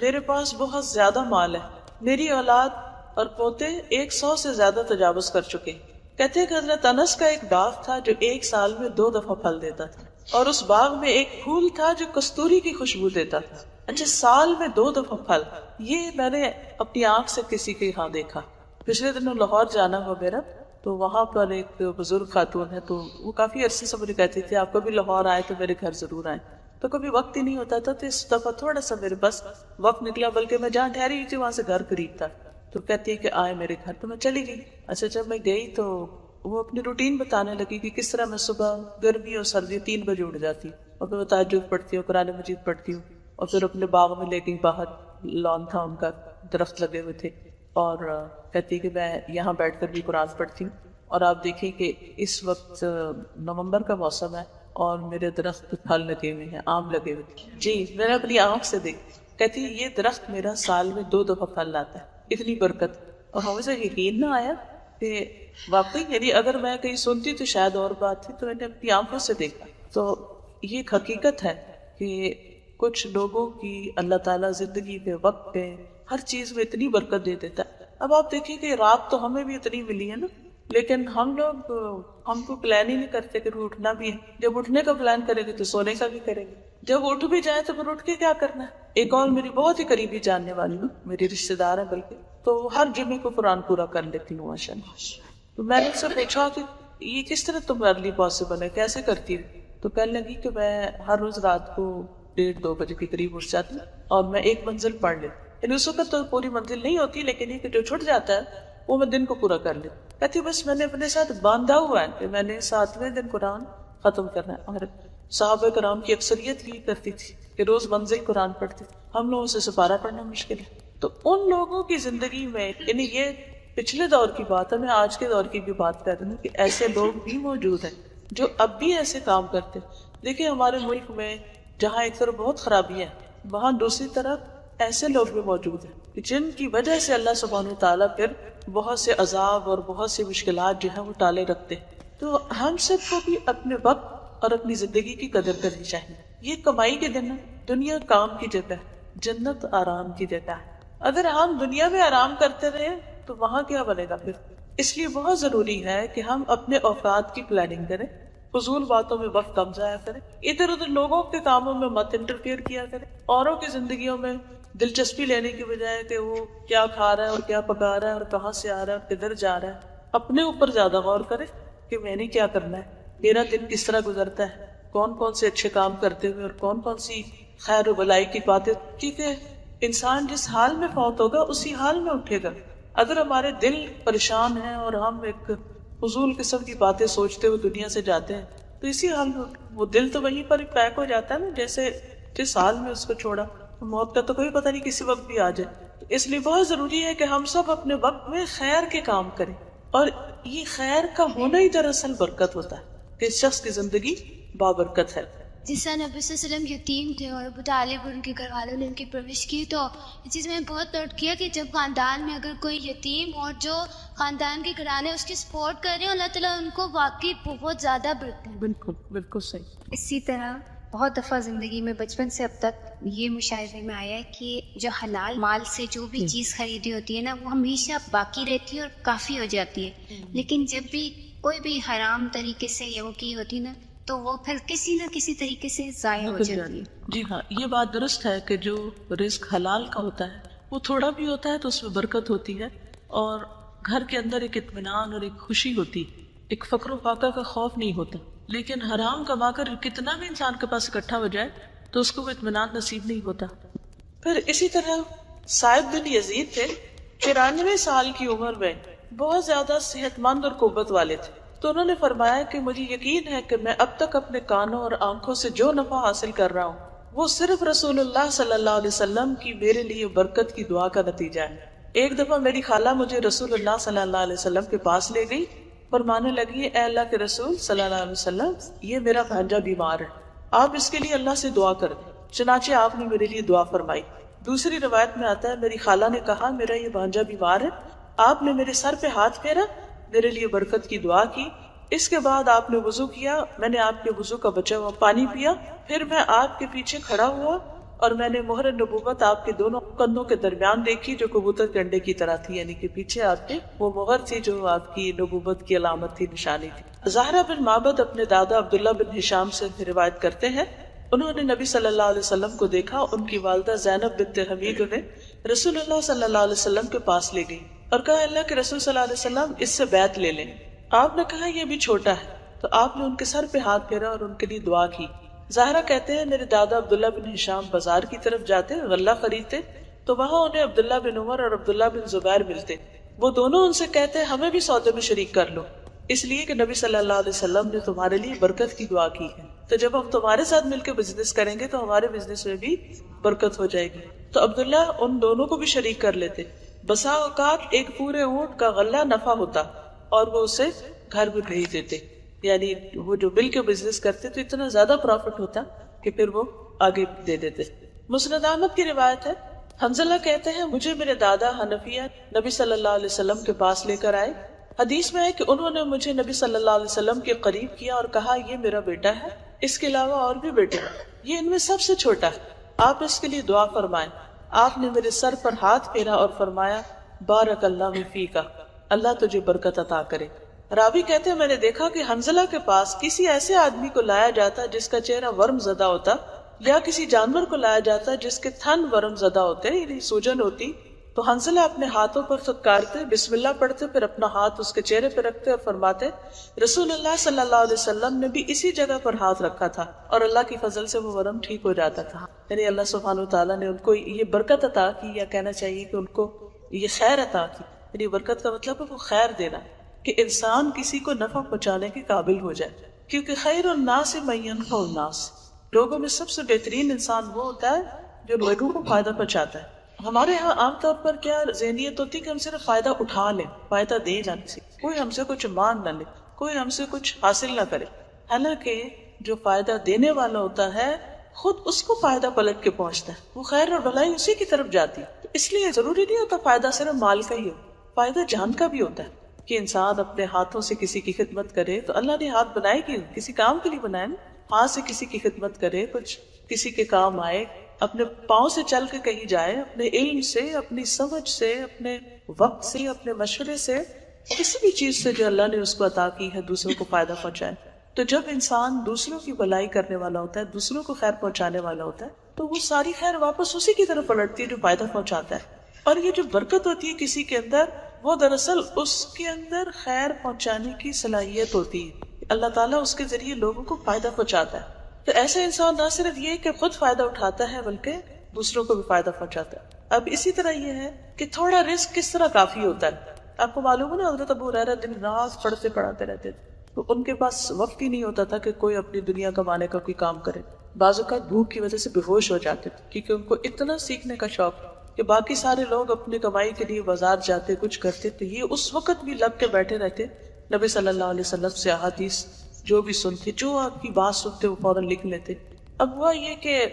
میرے پاس بہت زیادہ مال ہے، میری اولاد اور پوتے 100 سے زیادہ تجاوز کر چکے۔ کہتے ہیں کہ حضرت انس کا ایک باغ تھا جو 1 سال میں 2 دفعہ پھل دیتا تھا، اور اس باغ میں ایک پھول تھا جو کستوری کی خوشبو دیتا تھا۔ اچھا، سال میں 2 دفعہ پھل، یہ میں نے اپنی آنکھ سے کسی کے یہاں دیکھا۔ پچھلے دنوں لاہور جانا ہوا میرا، تو وہاں پر ایک بزرگ خاتون ہے، تو وہ کافی عرصے سے مجھے کہتی تھی آپ کبھی لاہور آئے تو میرے گھر ضرور آئیں۔ تو کبھی وقت ہی نہیں ہوتا تھا. تو اس دفعہ تھوڑا سا میرے پاس وقت نکلا, بلکہ میں جہاں ٹھہری ہوئی تھی وہاں سے گھر قریب تھا. تو کہتی ہے کہ آئے میرے گھر, تو میں چلی گئی. اچھا جب میں گئی تو وہ اپنی روٹین بتانے لگی کہ کس طرح میں صبح گرمی اور سردی 3 بجے اٹھ جاتی ہوں, اور پھر میں تہجد پڑھتی ہوں, قرآن مجید پڑھتی ہوں, اور پھر اپنے باغ میں لے گئی, باہر لان تھا ان کا, درخت لگے ہوئے تھے, اور کہتی کہ میں یہاں بیٹھ کر بھی قرآن پڑھتی ہوں. اور آپ دیکھیں کہ اس وقت نومبر کا موسم ہے اور میرے درخت پھل لگے ہوئے ہیں, آم لگے ہوئے ہیں. جی میں نے اپنی آنکھ سے دیکھ. کہتی یہ درخت میرا سال میں 2 دفعہ پھل لاتا ہے, اتنی برکت. اور ہمیں سے یقین نہ آیا کہ واقعی یعنی اگر میں کہیں سنتی تو شاید اور بات تھی, تو میں نے اپنی آنکھوں سے دیکھا. تو یہ ایک حقیقت ہے کہ کچھ لوگوں کی اللہ تعالیٰ زندگی پہ, وقت پہ, ہر چیز میں اتنی برکت دے دیتا ہے. اب آپ دیکھیں کہ رات تو ہمیں بھی اتنی ملی ہے نا, لیکن ہم کو پلان ہی نہیں کرتے کہ اٹھنا بھی ہے. جب اٹھنے کا پلان کریں گے تو سونے کا بھی کریں گے. جب اٹھ بھی جائیں تو پھر اٹھ کے کیا کرنا ہے. ایک اور میری بہت ہی قریبی جاننے والی ہوں, میری رشتے دار ہے بلکہ, تو ہر جمعے کو قرآن پورا کر لیتی ہوں ماشاء اللہ. تو میں نے ان سے پوچھا کہ یہ کس طرح تمہارے لیے پاسبل ہے, کیسے کرتی ہوں. تو کہنے لگی کہ میں ہر روز رات کو 1:30-2 بجے کے قریب اٹھ جاتی ہوں اور میں 1 منزل پڑھ لیتی. یعنی اس وقت تو پوری منزل نہیں ہوتی, لیکن یہ کہ جو چھٹ جاتا ہے وہ میں دن کو پورا کر لیتی. کہتی بس میں نے اپنے ساتھ باندھا ہوا ہے کہ میں نے 7ویں دن قرآن ختم کرنا ہے. اور صحابہ کرام کی اکثریت یہ کرتی تھی کہ روز منزل قرآن پڑھتی تھی. ہم لوگوں سے سپارہ پڑھنا مشکل ہے. تو ان لوگوں کی زندگی میں, یعنی یہ پچھلے دور کی بات ہے, میں آج کے دور کی بھی بات کر رہی ہوں کہ ایسے لوگ بھی موجود ہیں جو اب بھی ایسے کام کرتے. دیکھیں ہمارے ملک میں جہاں ایک طرف بہت خرابی ہے, وہاں دوسری طرف ایسے لوگ بھی موجود ہیں جن کی وجہ سے اللہ سبحانہ وتعالیٰ پھر بہت سے عذاب اور بہت سی مشکلات جو ہیں وہ ٹالے رکھتے ہیں. تو ہم سب کو بھی اپنے وقت اور اپنی زندگی کی قدر کرنی چاہیے. یہ کمائی کے دن ہے, دنیا کام کی جگہ ہے, جنت آرام کی جگہ ہے. اگر ہم دنیا میں آرام کرتے رہے تو وہاں کیا بنے گا پھر. اس لیے بہت ضروری ہے کہ ہم اپنے اوقات کی پلاننگ کریں, فضول باتوں میں وقت کم ضائع کریں, ادھر ادھر لوگوں کے کاموں میں مت انٹرفیئر کیا کریں, اوروں کی زندگیوں میں دلچسپی لینے کی بجائے کہ وہ کیا کھا رہا ہے اور کیا پکا رہا ہے اور کہاں سے آ رہا ہے اور کدھر جا رہا ہے, اپنے اوپر زیادہ غور کریں کہ میں نے کیا کرنا ہے, میرا دن کس طرح گزرتا ہے, کون کون سے اچھے کام کرتے ہوئے اور کون کون سی خیر و بلائی کی باتیں. کیونکہ انسان جس حال میں فوت ہوگا اسی حال میں اٹھے گا. اگر ہمارے دل پریشان ہیں اور ہم ایک فضول قسم کی باتیں سوچتے ہوئے دنیا سے جاتے ہیں تو اسی حال میں وہ دل تو وہیں پر پیک ہو جاتا ہے نا, جیسے جس حال میں اس کو چھوڑا. موت کا تو کوئی پتہ نہیں, کسی وقت بھی آ جائے. اس لیے بہت ضروری ہے کہ ہم سب اپنے وقت میں خیر کے کام کریں, اور یہ خیر کا ہونا ہی دراصل برکت ہوتا ہے کہ اس شخص کی زندگی بابرکت ہے. جس طرح نبی صلی اللہ علیہ وسلم یتیم تھے اور ابو طالب ان کے گھر والوں نے ان کی پرورش کی, تو اس چیز میں بہت نوٹ کیا کہ جب خاندان میں اگر کوئی یتیم اور جو خاندان کے گھرانے اس کی سپورٹ کر رہے ہیں, اللہ تعالیٰ ان کو واقعی بہت زیادہ برکت ہے. بالکل بالکل صحیح. اسی طرح بہت دفعہ زندگی میں بچپن سے اب تک یہ مشاہدے میں آیا ہے کہ جو حلال مال سے جو بھی چیز خریدی ہوتی ہے نا, وہ ہمیشہ باقی رہتی ہے اور کافی ہو جاتی ہے. لیکن جب بھی کوئی بھی حرام طریقے سے یہ وہ کی ہوتی ہے نا, تو وہ پھر کسی نہ کسی طریقے سے ضائع ہو جاتی ہے. جی ہاں, یہ بات درست ہے کہ جو رزق حلال کا ہوتا ہے وہ تھوڑا بھی ہوتا ہے تو اس میں برکت ہوتی ہے, اور گھر کے اندر ایک اطمینان اور ایک خوشی ہوتی, ایک فقر و فاقہ کا خوف نہیں ہوتا. لیکن حرام کما کر کتنا بھی انسان کے پاس اکٹھا ہو جائے تو اس کو وہ اطمینان نصیب نہیں ہوتا. پھر اسی طرح صاحب بن یزید تھے, 94 سال کی عمر میں بہت زیادہ صحت مند اور قوت والے تھے. تو انہوں نے فرمایا کہ مجھے یقین ہے کہ میں اب تک اپنے کانوں اور آنکھوں سے جو نفع حاصل کر رہا ہوں وہ صرف رسول اللہ صلی اللہ علیہ وسلم کی میرے لیے برکت کی دعا کا نتیجہ ہے. ایک دفعہ میری خالہ مجھے رسول اللہ صلی اللہ علیہ وسلم کے پاس لے گئی, فرمانے لگی اے اللہ کے رسول صلی اللہ علیہ وسلم, یہ میرا بھانجا بیمار ہے, آپ اس کے لیے اللہ سے دعا کر دیں. چنانچہ آپ نے میرے لیے دعا فرمائی. دوسری روایت میں آتا ہے میری خالہ نے کہا میرا یہ بھانجا بیمار ہے, آپ نے میرے سر پہ ہاتھ پھیرا, میرے لیے برکت کی دعا کی. اس کے بعد آپ نے وضو کیا, میں نے آپ کے وضو کا بچا ہوا پانی پیا, پھر میں آپ کے پیچھے کھڑا ہوا اور میں نے مہر نبوت آپ کے دونوں کندھوں کے درمیان دیکھی جو کبوتر کے انڈے کی طرح تھی, یعنی کہ پیچھے آپ کے وہ مہر تھی جو آپ کی نبوت کی علامت تھی, نشانی تھی. زہرہ بن معبد اپنے دادا عبداللہ بن ہشام سے روایت کرتے ہیں, انہوں نے نبی صلی اللہ علیہ وسلم کو دیکھا. ان کی والدہ زینب بنت حمید انہیں رسول اللہ صلی اللہ علیہ وسلم کے پاس لے گئی اور کہا اللہ کے رسول صلی اللہ علیہ وسلم اس سے بیعت لے لیں. آپ نے کہا یہ بھی چھوٹا ہے, تو آپ نے ان کے سر پہ ہاتھ پھیرا اور ان کے لیے دعا کی. ظاہرہ کہتے ہیں میرے دادا عبداللہ بن ہشام بازار کی طرف جاتے غلہ خریدتے تو وہاں انہیں عبداللہ بن عمر اور عبداللہ بن زبیر ملتے. وہ دونوں ان سے کہتے ہمیں بھی سودے میں شریک کر لو، اس لیے کہ نبی صلی اللہ علیہ وسلم نے تمہارے لیے برکت کی دعا کی ہے، تو جب ہم تمہارے ساتھ مل کے بزنس کریں گے تو ہمارے بزنس میں بھی برکت ہو جائے گی. تو عبداللہ ان دونوں کو بھی شریک کر لیتے. بسا اوقات ایک پورے اونٹ کا غلہ نفع ہوتا اور وہ اسے گھر میں بھیج دیتے، یعنی وہ جو مل کے بزنس کرتے تو اتنا زیادہ پروفٹ ہوتا کہ پھر وہ آگے دے دیتے. مسند احمد کی روایت ہے، حنظلہ کہتے ہیں مجھے میرے دادا حنفیہ نبی صلی اللہ علیہ وسلم کے پاس لے کر آئے. حدیث میں ہے کہ انہوں نے مجھے نبی صلی اللہ علیہ وسلم کے قریب کیا اور کہا یہ میرا بیٹا ہے، اس کے علاوہ اور بھی بیٹے ہیں، یہ ان میں سب سے چھوٹا ہے، آپ اس کے لیے دعا فرمائیں. آپ نے میرے سر پر ہاتھ پھیرا اور فرمایا بارک اللہ فیک، اللہ تجھے برکت عطا کرے. راوی کہتے ہیں میں نے دیکھا کہ حنظلہ کے پاس کسی ایسے آدمی کو لایا جاتا جس کا چہرہ ورم زدہ ہوتا، یا کسی جانور کو لایا جاتا جس کے تھن ورم زدہ ہوتے، یعنی سوجن ہوتی، تو حنظلہ اپنے ہاتھوں پر پھٹکارتے، بسم اللہ پڑھتے، پھر اپنا ہاتھ اس کے چہرے پہ رکھتے اور فرماتے رسول اللہ صلی اللہ علیہ وسلم نے بھی اسی جگہ پر ہاتھ رکھا تھا اور اللہ کی فضل سے وہ ورم ٹھیک ہو جاتا تھا. یعنی اللہ سبحانہ وتعالیٰ نے ان کو یہ برکت عطا کی، یا کہنا چاہیے کہ ان کو یہ خیر عطا کی. یعنی برکت کا مطلب ہے وہ خیر دینا، کہ انسان کسی کو نفع پہنچانے کے قابل ہو جائے، کیونکہ خیر الناس من ينفع الناس، لوگوں میں سب سے بہترین انسان وہ ہوتا ہے جو لوگوں کو فائدہ پہنچاتا ہے. ہمارے ہاں عام طور پر کیا ذہنیت ہوتی ہے کہ ہم صرف فائدہ اٹھا لیں، فائدہ دے جانے سے، کوئی ہم سے کچھ مانگ نہ لے، کوئی ہم سے کچھ حاصل نہ کرے. حالانکہ جو فائدہ دینے والا ہوتا ہے خود اس کو فائدہ پلٹ کے پہنچتا ہے، وہ خیر اور بھلائی اسی کی طرف جاتی ہے. اس لیے ضروری نہیں ہوتا فائدہ صرف مال کا ہی ہو، فائدہ جان کا بھی ہوتا ہے کہ انسان اپنے ہاتھوں سے کسی کی خدمت کرے. تو اللہ نے ہاتھ بنائے کہ کسی کام کے لیے بنائے نا، ہاتھ سے کسی کی خدمت کرے، کچھ کسی کے کام آئے، اپنے پاؤں سے چل کے کہیں جائے، اپنے علم سے، اپنی سمجھ سے، اپنے وقت سے، اپنے مشورے سے، کسی بھی چیز سے جو اللہ نے اس کو عطا کی ہے دوسروں کو فائدہ پہنچائے. تو جب انسان دوسروں کی بھلائی کرنے والا ہوتا ہے، دوسروں کو خیر پہنچانے والا ہوتا ہے، تو وہ ساری خیر واپس اسی کی طرف پلٹتی ہے جو فائدہ پہنچاتا ہے. اور یہ جو برکت ہوتی ہے کسی کے اندر، وہ دراصل اس کے اندر خیر پہنچانے کی صلاحیت ہوتی ہے. اللہ تعالیٰ اس کے ذریعے لوگوں کو فائدہ پہنچاتا ہے. تو ایسے انسان نہ صرف یہ کہ خود فائدہ اٹھاتا ہے بلکہ دوسروں کو بھی فائدہ پہنچاتا ہے. اب اسی طرح یہ ہے کہ تھوڑا رزق کس طرح کافی ہوتا ہے. آپ کو معلوم ہے نا حضرت ابو ہریرہ دن رات پڑھاتے رہتے تھے، تو ان کے پاس وقت ہی نہیں ہوتا تھا کہ کوئی اپنی دنیا کمانے کا کوئی کام کرے. بعض اوقات بھوک کی وجہ سے بے ہوش ہو جاتے تھے، کیونکہ ان کو اتنا سیکھنے کا شوق کہ باقی سارے لوگ اپنی کمائی کے لیے بازار جاتے، کچھ کرتے، تو یہ اس وقت بھی لگ کے بیٹھے رہتے، نبی صلی اللہ علیہ وسلم سے احادیث جو بھی سنتے، جو آپ کی بات سنتے وہ فوراً لکھ لیتے. اب ہوا یہ کہ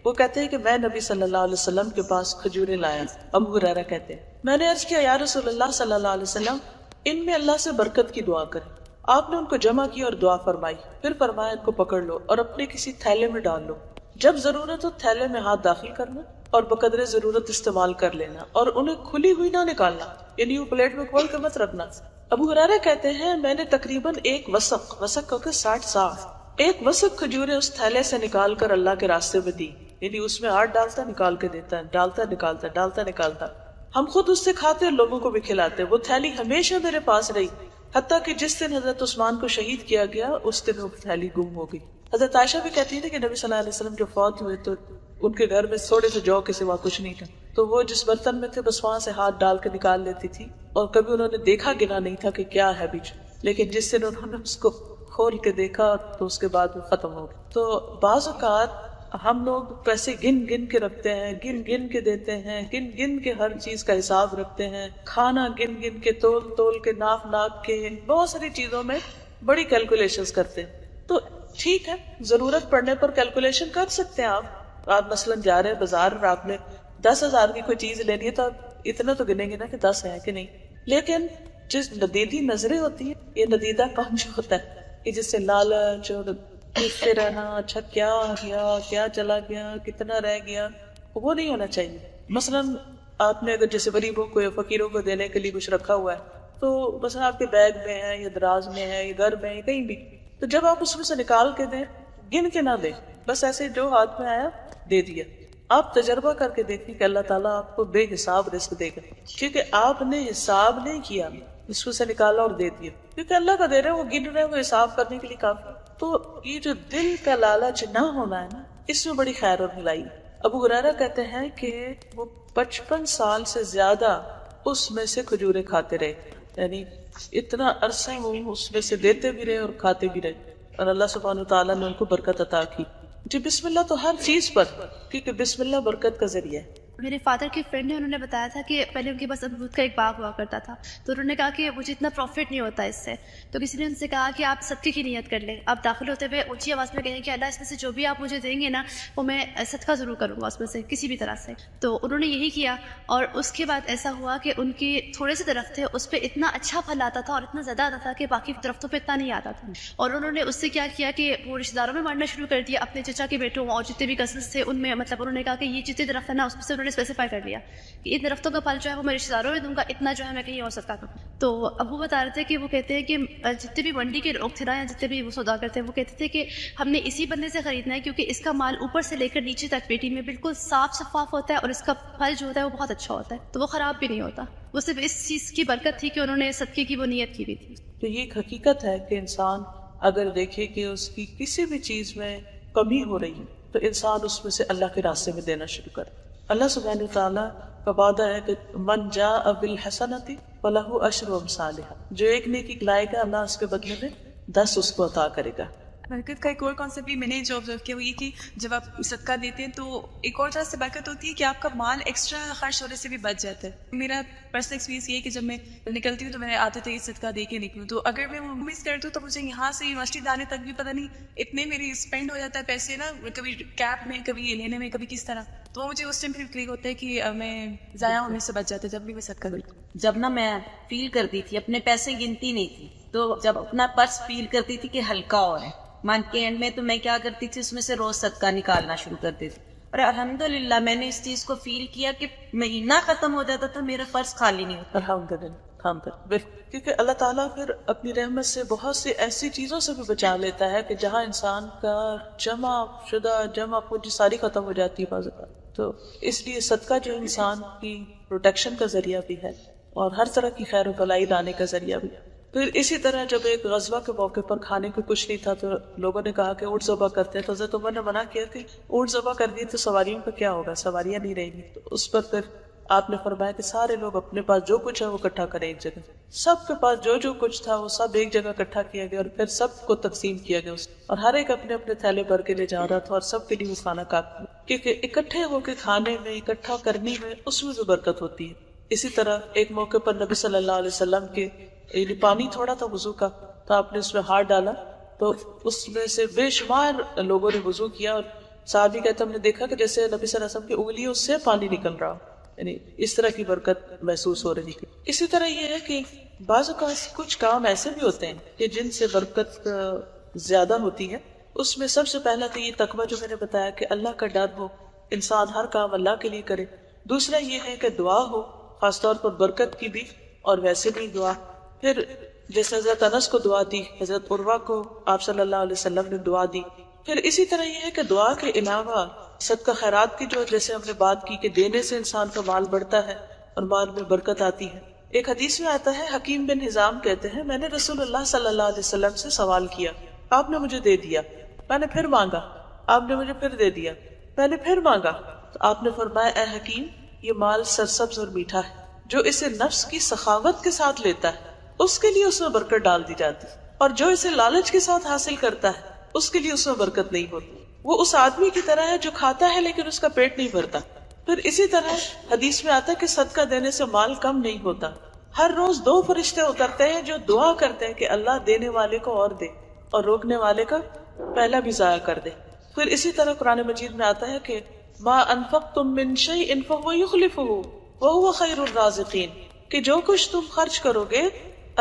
وہ کہتے ہیں کہ میں نبی صلی اللہ علیہ وسلم کے پاس کھجوریں لایا. ابو ہریرہ کہتے ہیں میں نے عرض کیا یا رسول اللہ صلی اللہ علیہ وسلم، ان میں اللہ سے برکت کی دعا کریں. آپ نے ان کو جمع کیا اور دعا فرمائی، پھر فرمایا ان کو پکڑ لو اور اپنے کسی تھیلے میں ڈال لو، جب ضرورت ہو تھیلے میں ہاتھ داخل کرنا اور بقدر ضرورت استعمال کر لینا، اور انہیں کھلی ہوئی نہ نکالنا، یعنی وہ پلیٹ میں کھول کے مت رکھنا. ابو ہریرہ کہتے ہیں میں نے تقریباً ایک وسق کا 60 سا ایک وسق کھجوریں اس تھیلے سے نکال کر اللہ کے راستے میں دی. یعنی اس میں آٹھ ڈالتا نکال کے دیتا ہے، ڈالتا نکالتا ڈالتا نکالتا. ہم خود اس سے کھاتے اور لوگوں کو بھی کھلاتے. وہ تھیلی ہمیشہ میرے پاس رہی، حتیٰ کہ جس دن حضرت عثمان کو شہید کیا گیا اس دن وہ تھیلی گم ہو گئی. حضرت عائشہ بھی کہتی ہے کہ نبی صلی اللہ علیہ وسلم جو فوت ہوئے تو ان کے گھر میں تھوڑے سے جو کے سوا کچھ نہیں تھا، تو وہ جس برتن میں تھے بس وہاں سے ہاتھ ڈال کے نکال لیتی تھی، اور کبھی انہوں نے دیکھا گنا نہیں تھا کہ کیا ہے بیچ. لیکن جس دن انہوں نے اس کو کھول کے دیکھا تو اس کے بعد وہ ختم ہو گئی. تو بعض اوقات ہم لوگ پیسے گن گن کے رکھتے ہیں، گن گن کے دیتے ہیں، گن گن کے ہر چیز کا حساب رکھتے ہیں، کھانا گن گن کے، تول تول کے، ناپ ناپ کے، بہت ساری چیزوں میں بڑی کیلکولیشنز کرتے ہیں. تو ٹھیک ہے، ضرورت پڑنے پر کیلکولیشن کر سکتے ہیں. آپ مثلاً جا رہے ہیں بازار اور آپ نے 10,000 کی کوئی چیز لینی ہے تو آپ اتنا تو گنیں گے نا کہ 10 ہے کہ نہیں. لیکن جس ندیدی نظریں ہوتی ہیں، یہ ندیدہ کام جو ہوتا ہے کہ جس سے لالچ اور دیکھتے رہنا، اچھا کیا گیا، کیا چلا گیا، کتنا رہ گیا، وہ نہیں ہونا چاہیے. مثلاً آپ نے اگر جیسے غریبوں کو یا فقیروں کو دینے کے لیے کچھ رکھا ہوا ہے، تو مثلا آپ کے بیگ میں ہے یا دراز میں ہے یا گھر میں ہے کہیں بھی، تو جب آپ اس میں سے نکال کے دیں، گن کے نہ دیں، بس ایسے جو ہاتھ میں آیا دے دیا. آپ تجربہ کر کے دیکھیں کہ اللہ تعالیٰ آپ کو بے حساب رزق دے گا، کیونکہ آپ نے حساب نہیں کیا، اس میں سے نکالا اور دے دیا. کیونکہ اللہ کا دے رہے ہیں، وہ گن رہے ہیں، وہ حساب کرنے کے لیے کافی. تو یہ جو دل کا لالچ نہ ہونا ہے نا، اس میں بڑی خیر اور بھلائی۔ ابو ہریرہ کہتے ہیں کہ وہ 55 سال سے زیادہ اس میں سے کھجوریں کھاتے رہے، یعنی اتنا عرصہ وہ اس میں سے دیتے بھی رہے اور کھاتے بھی رہے، اور اللہ سبحانہ تعالیٰ نے ان کو برکت عطا کی۔ جی بسم اللہ تو ہر چیز پر، کیونکہ بسم اللہ برکت کا ذریعہ ہے۔ میرے فادر کے فرینڈ نے، انہوں نے بتایا تھا کہ پہلے ان کے پاس امرود کا ایک باغ ہوا کرتا تھا، تو انہوں نے کہا کہ مجھے اتنا پروفٹ نہیں ہوتا اس سے، تو کسی نے ان سے کہا کہ آپ صدقے کی نیت کر لیں، آپ داخل ہوتے ہوئے اونچی آواز میں کہیں کہ اللہ اس میں سے جو بھی آپ مجھے دیں گے نا وہ میں صدقہ ضرور کروں گا اس میں سے کسی بھی طرح سے۔ تو انہوں نے یہی کیا، اور اس کے بعد ایسا ہوا کہ ان کے تھوڑے سے درخت تھے، اس پہ اتنا اچھا پھل آتا تھا اور اتنا زیادہ آتا تھا کہ باقی درختوں پہ اتنا نہیں آتا تھا، اور انہوں نے اس سے کیا کیا کہ وہ رشتہ داروں میں بانٹنا شروع کر دیا، اپنے چچا کے بیٹوں اور جتنے بھی کزنس تھے ان میں، مطلب انہوں نے کہا کہ یہ جتنے درخت ہیں نا اس میں سے انہوں نے اسپیسیفائی کر لیا کہ ان درختوں کا پھل جو ہے وہ میں رشتہ داروں میں دوں گا، اتنا جو ہے میں کہیں اور صدقہ کروں۔ تو ابو بتا رہے تھے کہ وہ کہتے ہیں کہ جتنے بھی منڈی کے لوگ تھے نا، یا جتنے بھی وہ سودا کرتے ہیں، وہ کہتے تھے کہ ہم نے اسی بندے سے خریدنا ہے کیونکہ اس کا مال اوپر سے لے کر نیچے تک پیٹی میں بالکل صاف شفاف ہوتا ہے، اور اس کا پھل جو ہوتا ہے وہ بہت اچھا ہوتا ہے، تو وہ خراب بھی نہیں ہوتا۔ وہ صرف اس چیز کی برکت تھی کہ انہوں نے صدقے کی وہ نیت کی ہوئی تھی۔ تو یہ ایک حقیقت ہے کہ انسان اگر دیکھے کہ اس کی کسی بھی چیز میں کمی ہو رہی ہے تو انسان اس میں سے اللہ کے راستے میں دینا شروع کرے۔ اللہ سبحانہ وتعالیٰ کا وعدہ ہے کہ من جاء بالحسنۃ فلہ عشر امثالھا، جو ایک نیکی لائے گا اللہ اس کے بدلے میں 10 اس کو عطا کرے گا۔ برکت کا ایک اور کانسیپٹ بھی میں نے جو آبزرو کیا وہ یہ کہ جب آپ صدقہ دیتے ہیں تو ایک اور طرح سے برکت ہوتی ہے کہ آپ کا مال ایکسٹرا خرچ ہونے سے بھی بچ جاتا ہے۔ میرا پرسنل ایکسپیرینس یہ ہے کہ جب میں نکلتی ہوں تو میں عادت ہے صدقہ دے کے نکلوں، تو اگر میں وہ مس کرتی ہوں تو مجھے یہاں سے یونیورسٹی جانے تک بھی پتہ نہیں اتنے میری اسپینڈ ہو جاتا ہے پیسے نا، کبھی کیب میں، کبھی یہ لینے میں، کبھی کس طرح، تو مجھے اس ٹائم پھر کلیک ہوتا ہے کہ میں ضائع ہونے سے بچ جاتا ہے جب بھی میں صدقہ کرتی ہوں۔ جب نا میں فیل کرتی تھی اپنے پیسے گنتی نہیں تھی، تو جب اپنا پرس فیل کرتی تھی کہ ہلکا ہو رہا ہے منتھ کے اینڈ میں، تو میں کیا کرتی تھی اس میں سے روز صدقہ نکالنا شروع کر دیتی تھی، اور الحمدللہ میں نے اس چیز کو فیل کیا کہ مہینہ ختم ہو جاتا تھا میرا پرس خالی نہیں ہوتا۔ الحمدللہ، کیونکہ اللہ تعالیٰ پھر اپنی رحمت سے بہت سی ایسی چیزوں سے بھی بچا لیتا ہے کہ جہاں انسان کا جمع پونجی ساری ختم ہو جاتی ہے بعض اوقات۔ تو اس لیے صدقہ جو انسان کی پروٹیکشن کا ذریعہ بھی ہے اور ہر طرح کی خیر و بھلائی لانے کا ذریعہ بھی ہے۔ پھر اسی طرح جب ایک غزوہ کے موقع پر کھانے کو کچھ نہیں تھا تو لوگوں نے کہا کہ اونٹ ذبح کرتے ہیں، تو حضرت عمر نے منع کیا کہ اونٹ ذبح کر دیے تو سواریوں کا کیا ہوگا، سواریاں نہیں رہیں گی۔ تو اس پر پھر آپ نے فرمایا کہ سارے لوگ اپنے پاس جو کچھ ہے وہ اکٹھا کریں ایک جگہ، سب کے پاس جو کچھ تھا وہ سب ایک جگہ اکٹھا کیا گیا اور پھر سب کو تقسیم کیا گیا، اور ہر ایک اپنے اپنے تھیلے بھر کے لے جا رہا تھا اور سب کے لیے وہ کھانا کافی، کیونکہ اکٹھے ہو کے کھانے میں، اکٹھا کرنے میں، اس میں بھی برکت ہوتی ہے۔ اسی طرح ایک موقع پر نبی صلی اللہ علیہ وسلم کے پانی تھوڑا تھا وضو کا، تو آپ نے اس میں ہاتھ ڈالا تو اس میں سے بے شمار لوگوں نے وضو کیا، اور صحابی کہتے ہم نے دیکھا کہ جیسے نبی صلی اللہ علیہ وسلم کی انگلیوں سے پانی نکل رہا، یعنی اس طرح کی برکت محسوس ہو رہی تھی۔ اسی طرح یہ ہے کہ بعض اوقات کچھ کام ایسے بھی ہوتے ہیں کہ جن سے برکت زیادہ ہوتی ہے، اس میں سب سے پہلا تو یہ تقویٰ جو میں نے بتایا کہ اللہ کا ڈر ہو، انسان ہر کام اللہ کے لیے کرے۔ دوسرا یہ ہے کہ دعا ہو، خاص طور پر برکت کی بھی اور ویسے بھی دعا۔ پھر جیسے حضرت انس کو دعا دی، حضرت عروہ کو آپ صلی اللہ علیہ وسلم نے دعا دی۔ پھر اسی طرح یہ ہے کہ دعا کے علاوہ صدقہ خیرات کی جو جیسے ہم نے بات کی کہ دینے سے انسان کا مال بڑھتا ہے اور مال میں برکت آتی ہے۔ ایک حدیث میں آتا ہے، حکیم بن حزام کہتے ہیں میں نے رسول اللہ صلی اللہ علیہ وسلم سے سوال کیا، آپ نے مجھے دے دیا، میں نے پھر مانگا، آپ نے مجھے پھر دے دیا، میں نے پھر مانگا، تو آپ نے فرمایا اے حکیم، یہ مال سرسبز اور میٹھا ہے، جو اسے نفس کی سخاوت کے ساتھ لیتا ہے اس کے لیے اس میں برکت ڈال دی جاتی، اور جو اسے لالچ کے ساتھ حاصل کرتا ہے اس کے لیے اس میں برکت نہیں ہوتی۔ وہ اس آدمی کی طرح ہے جو کھاتا ہے لیکن اس کا پیٹ نہیں بھرتا۔ پھر اسی طرح حدیث میں آتا ہے کہ صدقہ دینے سے مال کم نہیں ہوتا۔ ہر روز 2 فرشتے اترتے ہیں جو دعا کرتے ہیں کہ اللہ دینے والے کو اور دے اور روکنے والے کا پہلا بھی ضائع کر دے۔ پھر اسی طرح قرآن مجید میں آتا ہے کہ ما انفقتم من شیء فهو یخلفہ وهو خیر الرازقین، کہ جو کچھ تم خرچ کرو گے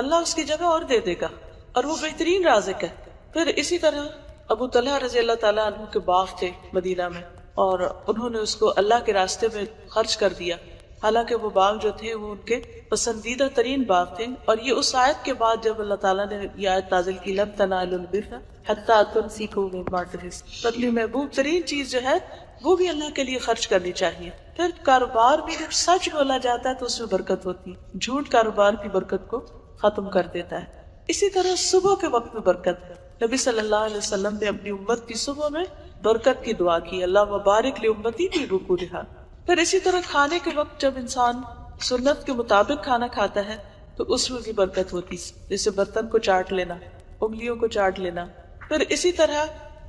اللہ اس کی جگہ اور دے دے گا اور وہ بہترین رازق ہے۔ پھر اسی طرح ابو طلحہ رضی اللہ تعالیٰ عنہ کے باغ تھے مدینہ میں، اور انہوں نے اس کو اللہ کے راستے میں خرچ کر دیا، حالانکہ وہ باغ جو تھے وہ ان کے پسندیدہ ترین باغ تھے۔ اور یہ اس آیت کے بعد جب اللہ تعالیٰ نے یہ آیت نازل کی لن تنالوا البر حتی تنفقوا مما تحبون، اپنی محبوب ترین چیز جو ہے وہ بھی اللہ کے لیے خرچ کرنی چاہیے۔ پھر کاروبار بھی جب سچ بولا جاتا ہے تو اس میں برکت ہوتی ہے، جھوٹ کاروبار کی برکت کو ختم کر دیتا ہے۔ اسی طرح صبح کے وقت میں برکت ہے، نبی صلی اللہ علیہ وسلم نے اپنی امت کی صبح میں برکت کی دعا کی، اللہ مبارک لامتی فی رکوعہا۔ پھر اسی طرح کھانے کے وقت جب انسان سنت کے مطابق کھانا کھاتا ہے تو اس میں بھی برکت ہوتی، جیسے برتن کو چاٹ لینا، انگلیوں کو چاٹ لینا۔ پھر اسی طرح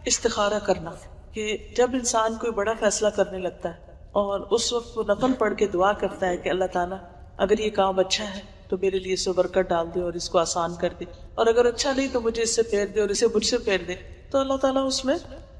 استخارہ کرنا، کہ جب انسان کوئی بڑا فیصلہ کرنے لگتا ہے اور اس وقت وہ نفل پڑھ کے دعا کرتا ہے کہ اللہ تعالیٰ اگر یہ کام اچھا ہے تو میرے لیے اس میں برکت ڈال دے اور اس کو آسان کر دے، اور اگر اچھا نہیں تو مجھے اس سے پھیر دے اور اسے مجھ سے پھیر دے، تو اللہ تعالیٰ اس میں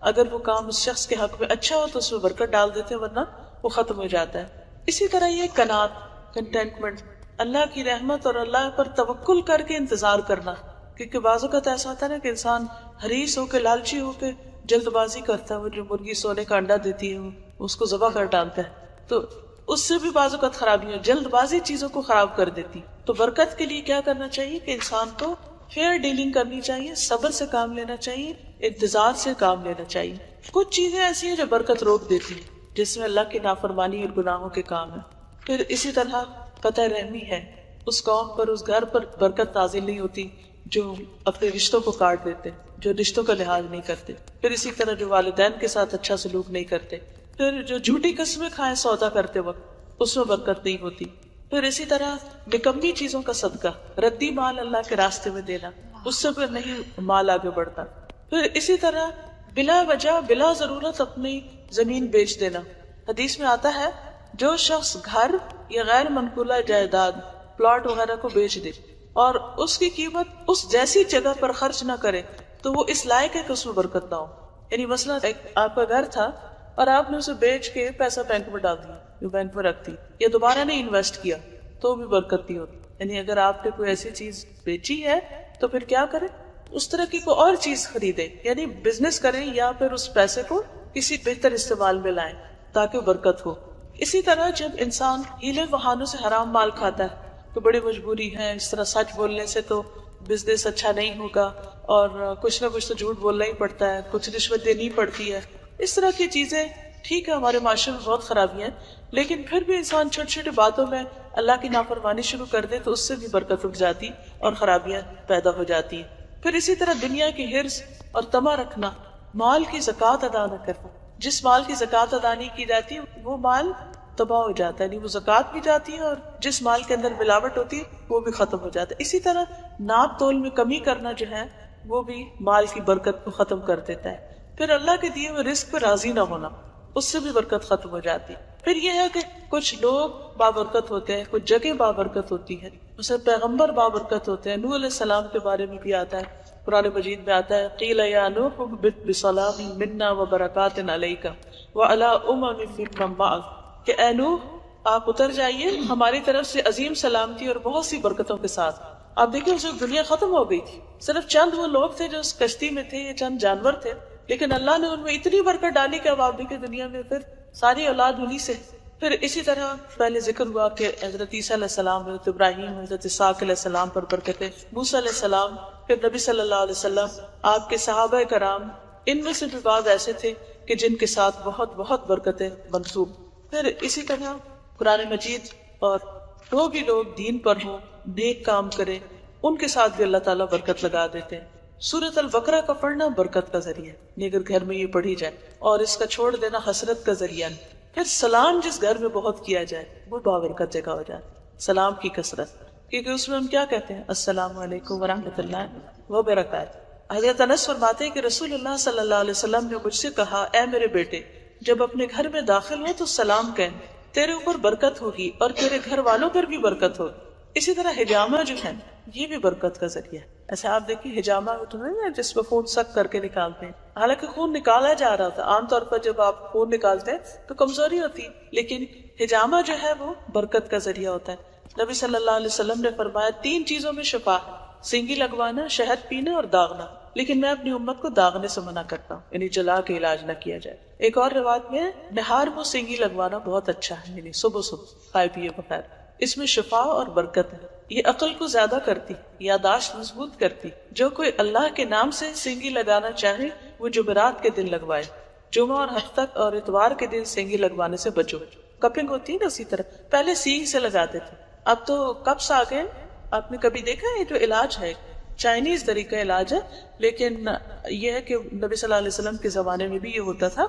اگر وہ کام اس شخص کے حق میں اچھا ہو تو اس میں برکت ڈال دیتے، ورنہ وہ ختم ہو جاتا ہے۔ اسی طرح یہ قناعت، کنٹینٹمنٹ، اللہ کی رحمت اور اللہ پر توکل کر کے انتظار کرنا، کیونکہ بعض اوقات ایسا ہوتا ہے نا کہ انسان حریص ہو کے، لالچی ہو کے جلد بازی کرتا ہے، وہ جو مرغی سونے کا انڈا دیتی ہے اس کو ذبح کر ڈالتا ہے، تو اس سے بھی بعض اوقات خرابیاں، جلد بازی چیزوں کو خراب کر دیتی۔ تو برکت کے لیے کیا کرنا چاہیے کہ انسان کو فیئر ڈیلنگ کرنی چاہیے، صبر سے کام لینا چاہیے، انتظار سے کام لینا چاہیے۔ کچھ چیزیں ایسی ہیں جو برکت روک دیتی ہیں، جس میں اللہ کی نافرمانی اور گناہوں کے کام ہے۔ پھر اسی طرح قطع رحمی ہے، اس قوم پر، اس گھر پر برکت نازل نہیں ہوتی جو اپنے رشتوں کو کاٹ دیتے، جو رشتوں کا لحاظ نہیں کرتے۔ پھر اسی طرح جو والدین کے ساتھ اچھا سلوک نہیں کرتے، پھر جو جھوٹی قسمیں کھائیں سودا کرتے وقت، اس میں برکت نہیں ہوتی۔ پھر اسی طرح نکمی چیزوں کا صدقہ، ردی مال اللہ کے راستے میں دینا، اس سے پھر نہیں مال آگے بڑھتا۔ پھر اسی طرح بلا وجہ، بلا ضرورت اپنی زمین بیچ دینا۔ حدیث میں آتا ہے جو شخص گھر یا غیر منقولہ جائیداد، پلاٹ وغیرہ کو بیچ دے اور اس کی قیمت اس جیسی جگہ پر خرچ نہ کرے تو وہ اس لائق ہے کہ اس میں برکت نہ ہو۔ یعنی مثلا آپ کا گھر تھا اور آپ نے اسے بیچ کے پیسہ بینک میں ڈال دیا، جو بینک میں رکھتی، یا دوبارہ نہیں انویسٹ کیا تو بھی برکت نہیں ہوتی۔ یعنی اگر آپ نے کوئی ایسی چیز بیچی ہے تو پھر کیا کریں، اس طرح کی کوئی اور چیز خریدیں، یعنی بزنس کریں یا پھر اس پیسے کو کسی بہتر استعمال میں لائیں تاکہ برکت ہو۔ اسی طرح جب انسان ہیلے بہانوں سے حرام مال کھاتا ہے تو بڑی مجبوری ہے، اس طرح سچ بولنے سے تو بزنس اچھا نہیں ہوگا اور کچھ نہ کچھ تو جھوٹ بولنا ہی پڑتا ہے، کچھ رشوت دینی پڑتی ہے، اس طرح کی چیزیں ٹھیک ہے ہمارے معاشرے میں بہت خرابیاں ہیں، لیکن پھر بھی انسان چھوٹی چھوٹی باتوں میں اللہ کی نافرمانی شروع کر دے تو اس سے بھی برکت رک جاتی اور خرابیاں پیدا ہو جاتی ہیں۔ پھر اسی طرح دنیا کی حرص اور طمع رکھنا، مال کی زکوٰۃ ادا نہ کرنا، جس مال کی زکوٰۃ ادا نہیں کی جاتی وہ مال تباہ ہو جاتا ہے، یعنی وہ زکوٰۃ بھی جاتی ہے اور جس مال کے اندر ملاوٹ ہوتی ہے وہ بھی ختم ہو جاتا ہے۔ اسی طرح ناپ تول میں کمی کرنا جو ہے وہ بھی مال کی برکت کو ختم کر دیتا ہے۔ پھر اللہ کے دیے ہوئے رزق پہ راضی نہ ہونا، اس سے بھی برکت ختم ہو جاتی ہے۔ پھر یہ ہے کہ کچھ لوگ بابرکت ہوتے ہیں، کچھ جگہ بابرکت ہوتی ہے، اسے پیغمبر بابرکت ہوتے ہیں۔ نوح علیہ السلام کے بارے میں بھی آتا ہے، قرآن مجید میں آتا ہے قیل یا نوح اہبط بسلام منا وبرکات علیک وعلی امم ممن معک، کہ اے نوح آپ اتر جائیے ہماری طرف سے عظیم سلامتی اور بہت سی برکتوں کے ساتھ۔ آپ دیکھیں اس وقت دنیا ختم ہو گئی تھی، صرف چند وہ لوگ تھے جو اس کشتی میں تھے، یہ چند جانور تھے، لیکن اللہ نے ان میں اتنی برکت ڈالی کہ اب آپ دیکھیں دنیا میں پھر ساری اولاد انہی سے۔ پھر اسی طرح پہلے ذکر ہوا کہ حضرت عیسیٰ علیہ السلام، حضرت ابراہیم، حضرت اسحاق علیہ السلام پر برکتیں، موسیٰ علیہ السلام، پھر نبی صلی اللہ علیہ وسلم، آپ کے صحابہ کرام، ان میں سے بھی بعض ایسے تھے کہ جن کے ساتھ بہت بہت برکتیں منسوب۔ پھر اسی طرح قرآن مجید اور جو بھی لوگ دین پر ہوں، نیک کام کریں، ان کے ساتھ بھی اللہ تعالیٰ برکت لگا دیتے ہیں۔ سورۃ البقرہ کا پڑھنا برکت کا ذریعہ ہے، اگر گھر میں یہ پڑھی جائے، اور اس کا چھوڑ دینا حسرت کا ذریعہ ہے۔ پھر سلام جس گھر میں بہت کیا جائے وہ بابرکت جگہ ہو جائے، سلام کی کثرت، کیونکہ اس میں ہم کیا کہتے ہیں، السلام علیکم ورحمۃ اللہ وبرکاتہ۔ حضرت انس فرماتے ہیں کہ رسول اللہ صلی اللہ علیہ وسلم نے مجھ سے کہا، اے میرے بیٹے جب اپنے گھر میں داخل ہو تو سلام کہیں، تیرے اوپر برکت ہوگی اور تیرے گھر والوں پر بھی برکت ہوگی۔ اسی طرح حجامہ جو ہے یہ بھی برکت کا ذریعہ ہے۔ ایسے آپ دیکھیے حجامہ تو نہیں ہے جس میں خون سک کر کے نکالتے ہیں، حالانکہ خون نکالا جا رہا تھا، عام طور پر جب آپ خون نکالتے ہیں تو کمزوری ہوتی ہے، لیکن حجامہ جو ہے وہ برکت کا ذریعہ ہوتا ہے۔ نبی صلی اللہ علیہ وسلم نے فرمایا 3 چیزوں میں شفا ہے، سینگی لگوانا، شہد پینا اور داغنا، لیکن میں اپنی امت کو داغنے سے منع کرتا ہوں، یعنی جلا کے علاج نہ کیا جائے۔ ایک اور روایت میں نہار کو سینگی لگوانا بہت اچھا ہے، یعنی صبح صبح کھائے پیے بغیر، اس میں شفا اور برکت ہے۔ یہ عقل کو زیادہ کرتی، یاداشت مضبوط کرتی۔ جو کوئی اللہ کے نام سے سینگی لگانا چاہے وہ جمعرات کے دن لگوائے، جمعہ اور ہفتہ اور اتوار کے دن سینگی لگوانے سے بچو۔ کپنگ ہوتی ہے نا، اسی طرح پہلے سینگ سے لگاتے تھے، اب تو کپس آ گئے۔ آپ نے کبھی دیکھا ہے جو علاج ہے چائنیز طریقہ علاج ہے، لیکن یہ ہے کہ نبی صلی اللہ علیہ وسلم کے زمانے میں بھی یہ ہوتا تھا.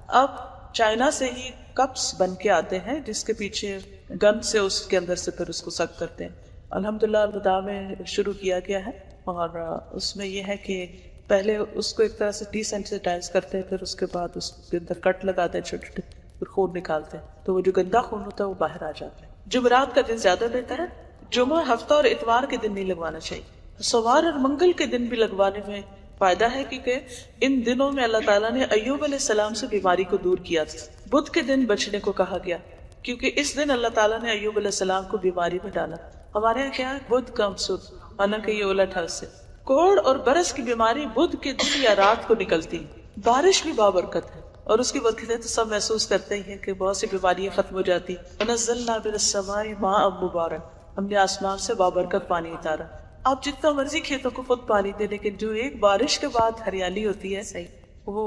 اب چائنا سے ہی کپس بن کے آتے ہیں جس کے پیچھے گن سے اس کے اندر سے پھر اس کو سک کرتے ہیں. الحمدللہ الوداع میں شروع کیا گیا ہے، اور اس میں یہ ہے کہ پہلے اس کو ایک طرح سے ڈی سینسیٹائز کرتے ہیں، پھر اس کے بعد اس کے اندر کٹ لگاتے ہیں چھوٹے چھوٹے، پھر خون نکالتے ہیں، تو وہ جو گندا خون ہوتا ہے وہ باہر آ جاتا ہے. جمعرات کا دن زیادہ بہتر ہے. جمعہ، ہفتہ اور اتوار کے دن نہیں لگوانا چاہیے. سوار اور منگل کے دن بھی لگوانے میں فائدہ ہے، کیونکہ ان دنوں میں اللہ تعالیٰ نے ایوب علیہ السلام سے بیماری کو دور کیا تھا. بدھ کے دن بچنے کو کہا گیا کیونکہ اس دن اللہ تعالیٰ نے ایوب علیہ السلام کو بیماری میں ڈالا. ہمارے یہاں کیا ہے، بدھ کا مسود، حالانکہ یہ الٹ ہے اس سے. کوڑ اور برس کی بیماری بدھ کے دن یا رات کو نکلتی ہے. بارش بھی بابرکت ہے اور اس کی برکتیں تو سب محسوس کرتے ہی ہیں کہ بہت سی بیماریاں ختم ہو جاتی. وَنَزَّلْنَا مِنَ السَّمَاءِ مَاءً مُبَارَكًا، ہم نے آسمان سے بابرکت پانی اتارا. آپ جتنا مرضی کھیتوں کو خود پانی دیں، لیکن جو ایک بارش کے بعد ہریالی ہوتی ہے وہ